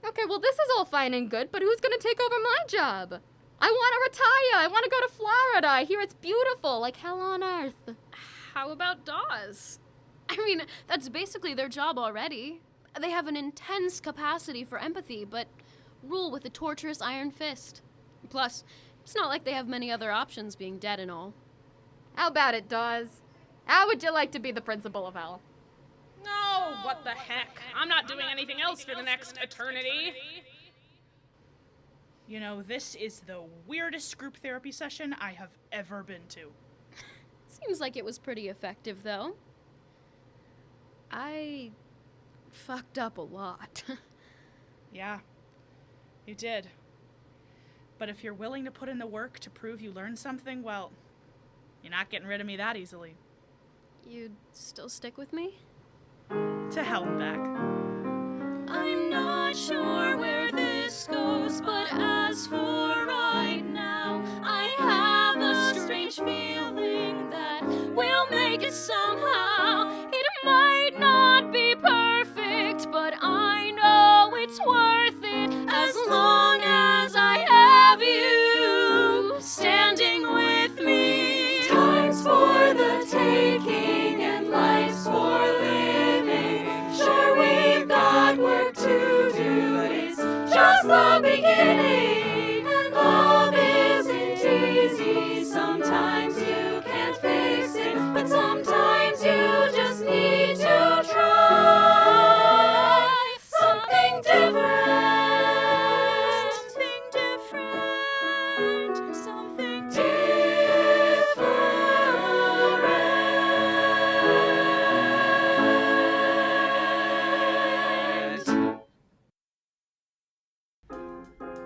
Okay, well, this is all fine and good, but who's gonna take over my job? I want to retire. I want to go to Florida. I hear it's beautiful, like hell on earth. How about Dawes? I mean, that's basically their job already. They have an intense capacity for empathy, but rule with a torturous iron fist. Plus, it's not like they have many other options, being dead and all. How about it, Dawes? How would you like to be the principal of hell? No, what the heck? I'm not doing anything else for the next eternity. You know, this is the weirdest group therapy session I have ever been to. Seems like it was pretty effective, though. I fucked up a lot. Yeah, you did. But if you're willing to put in the work to prove you learned something, well, You're not getting rid of me that easily. You'd still stick with me? To hell and back. I'm not sure where this goes, but as for right now, I have a strange feeling that we'll make it somehow. It might not be perfect, but I know it's worth it As long as I have you standing with me. Time's for the taking and life's for living. Sure, we've got work to do, it's just the beginning. And love isn't easy, sometimes you can't fix it, but sometimes you just need to try something different. Something different. Something different.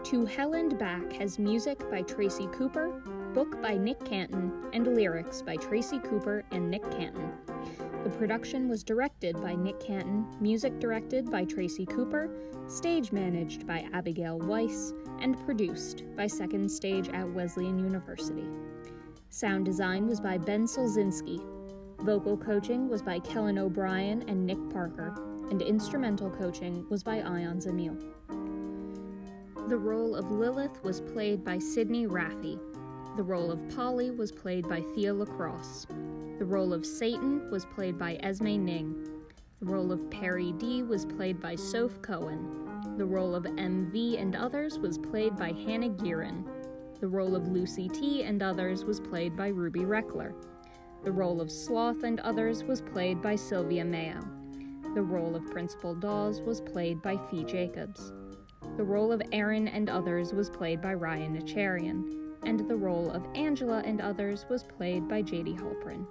To Hell and Back has music by Tracy Cooper, book by Nick Cantin, and lyrics by Tracy Cooper and Nick Cantin. The production was directed by Nick Cantin, music directed by Tracy Cooper, stage managed by Abigail Weiss, and produced by Second Stage at Wesleyan University. Sound design was by Ben Solzinski. Vocal coaching was by Kellen O'Brien and Nick Parker, and instrumental coaching was by Ion Zamil. The role of Lilith was played by Sydney Raffi. The role of Polly was played by Thea Lacrosse. The role of Satan was played by Esme Ning. The role of Perry D was played by Soph Cohen. The role of MV and others was played by Hannah Gearin. The role of Lucy T and others was played by Ruby Reckler. The role of Sloth and others was played by Sylvia Mayo. The role of Principal Dawes was played by Fee Jacobs. The role of Aaron and others was played by Ryan Acharian, and the role of Angela and others was played by J.D. Halprin.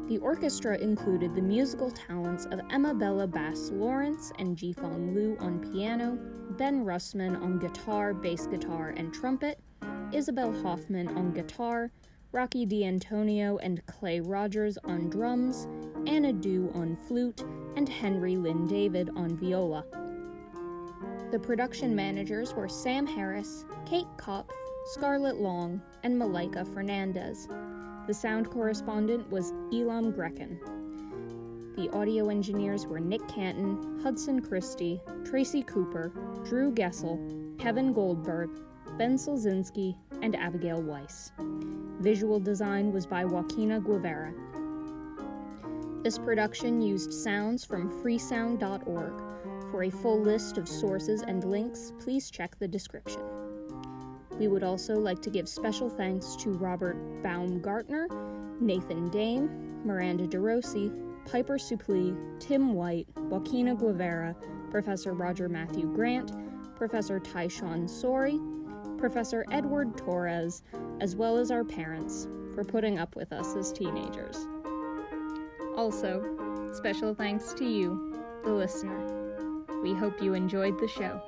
The orchestra included the musical talents of Emma Bella Bass Lawrence and Jifong Liu on piano, Ben Russman on guitar, bass guitar, and trumpet, Isabel Hoffman on guitar, Rocky D'Antonio and Clay Rogers on drums, Anna Dew on flute, and Henry Lynn David on viola. The production managers were Sam Harris, Kate Kopf, Scarlett Long, and Malika Fernandez. The sound correspondent was Elam Grecken. The audio engineers were Nick Cantin, Hudson Christie, Tracy Cooper, Drew Gessel, Kevin Goldberg, Ben Solzinski, and Abigail Weiss. Visual design was by Joaquina Guevara. This production used sounds from freesound.org. For a full list of sources and links, please check the description. We would also like to give special thanks to Robert Baumgartner, Nathan Dame, Miranda DeRossi, Piper Suplee, Tim White, Joaquina Guevara, Professor Roger Matthew Grant, Professor Tyshawn Sori, Professor Edward Torres, as well as our parents, for putting up with us as teenagers. Also, special thanks to you, the listener. We hope you enjoyed the show.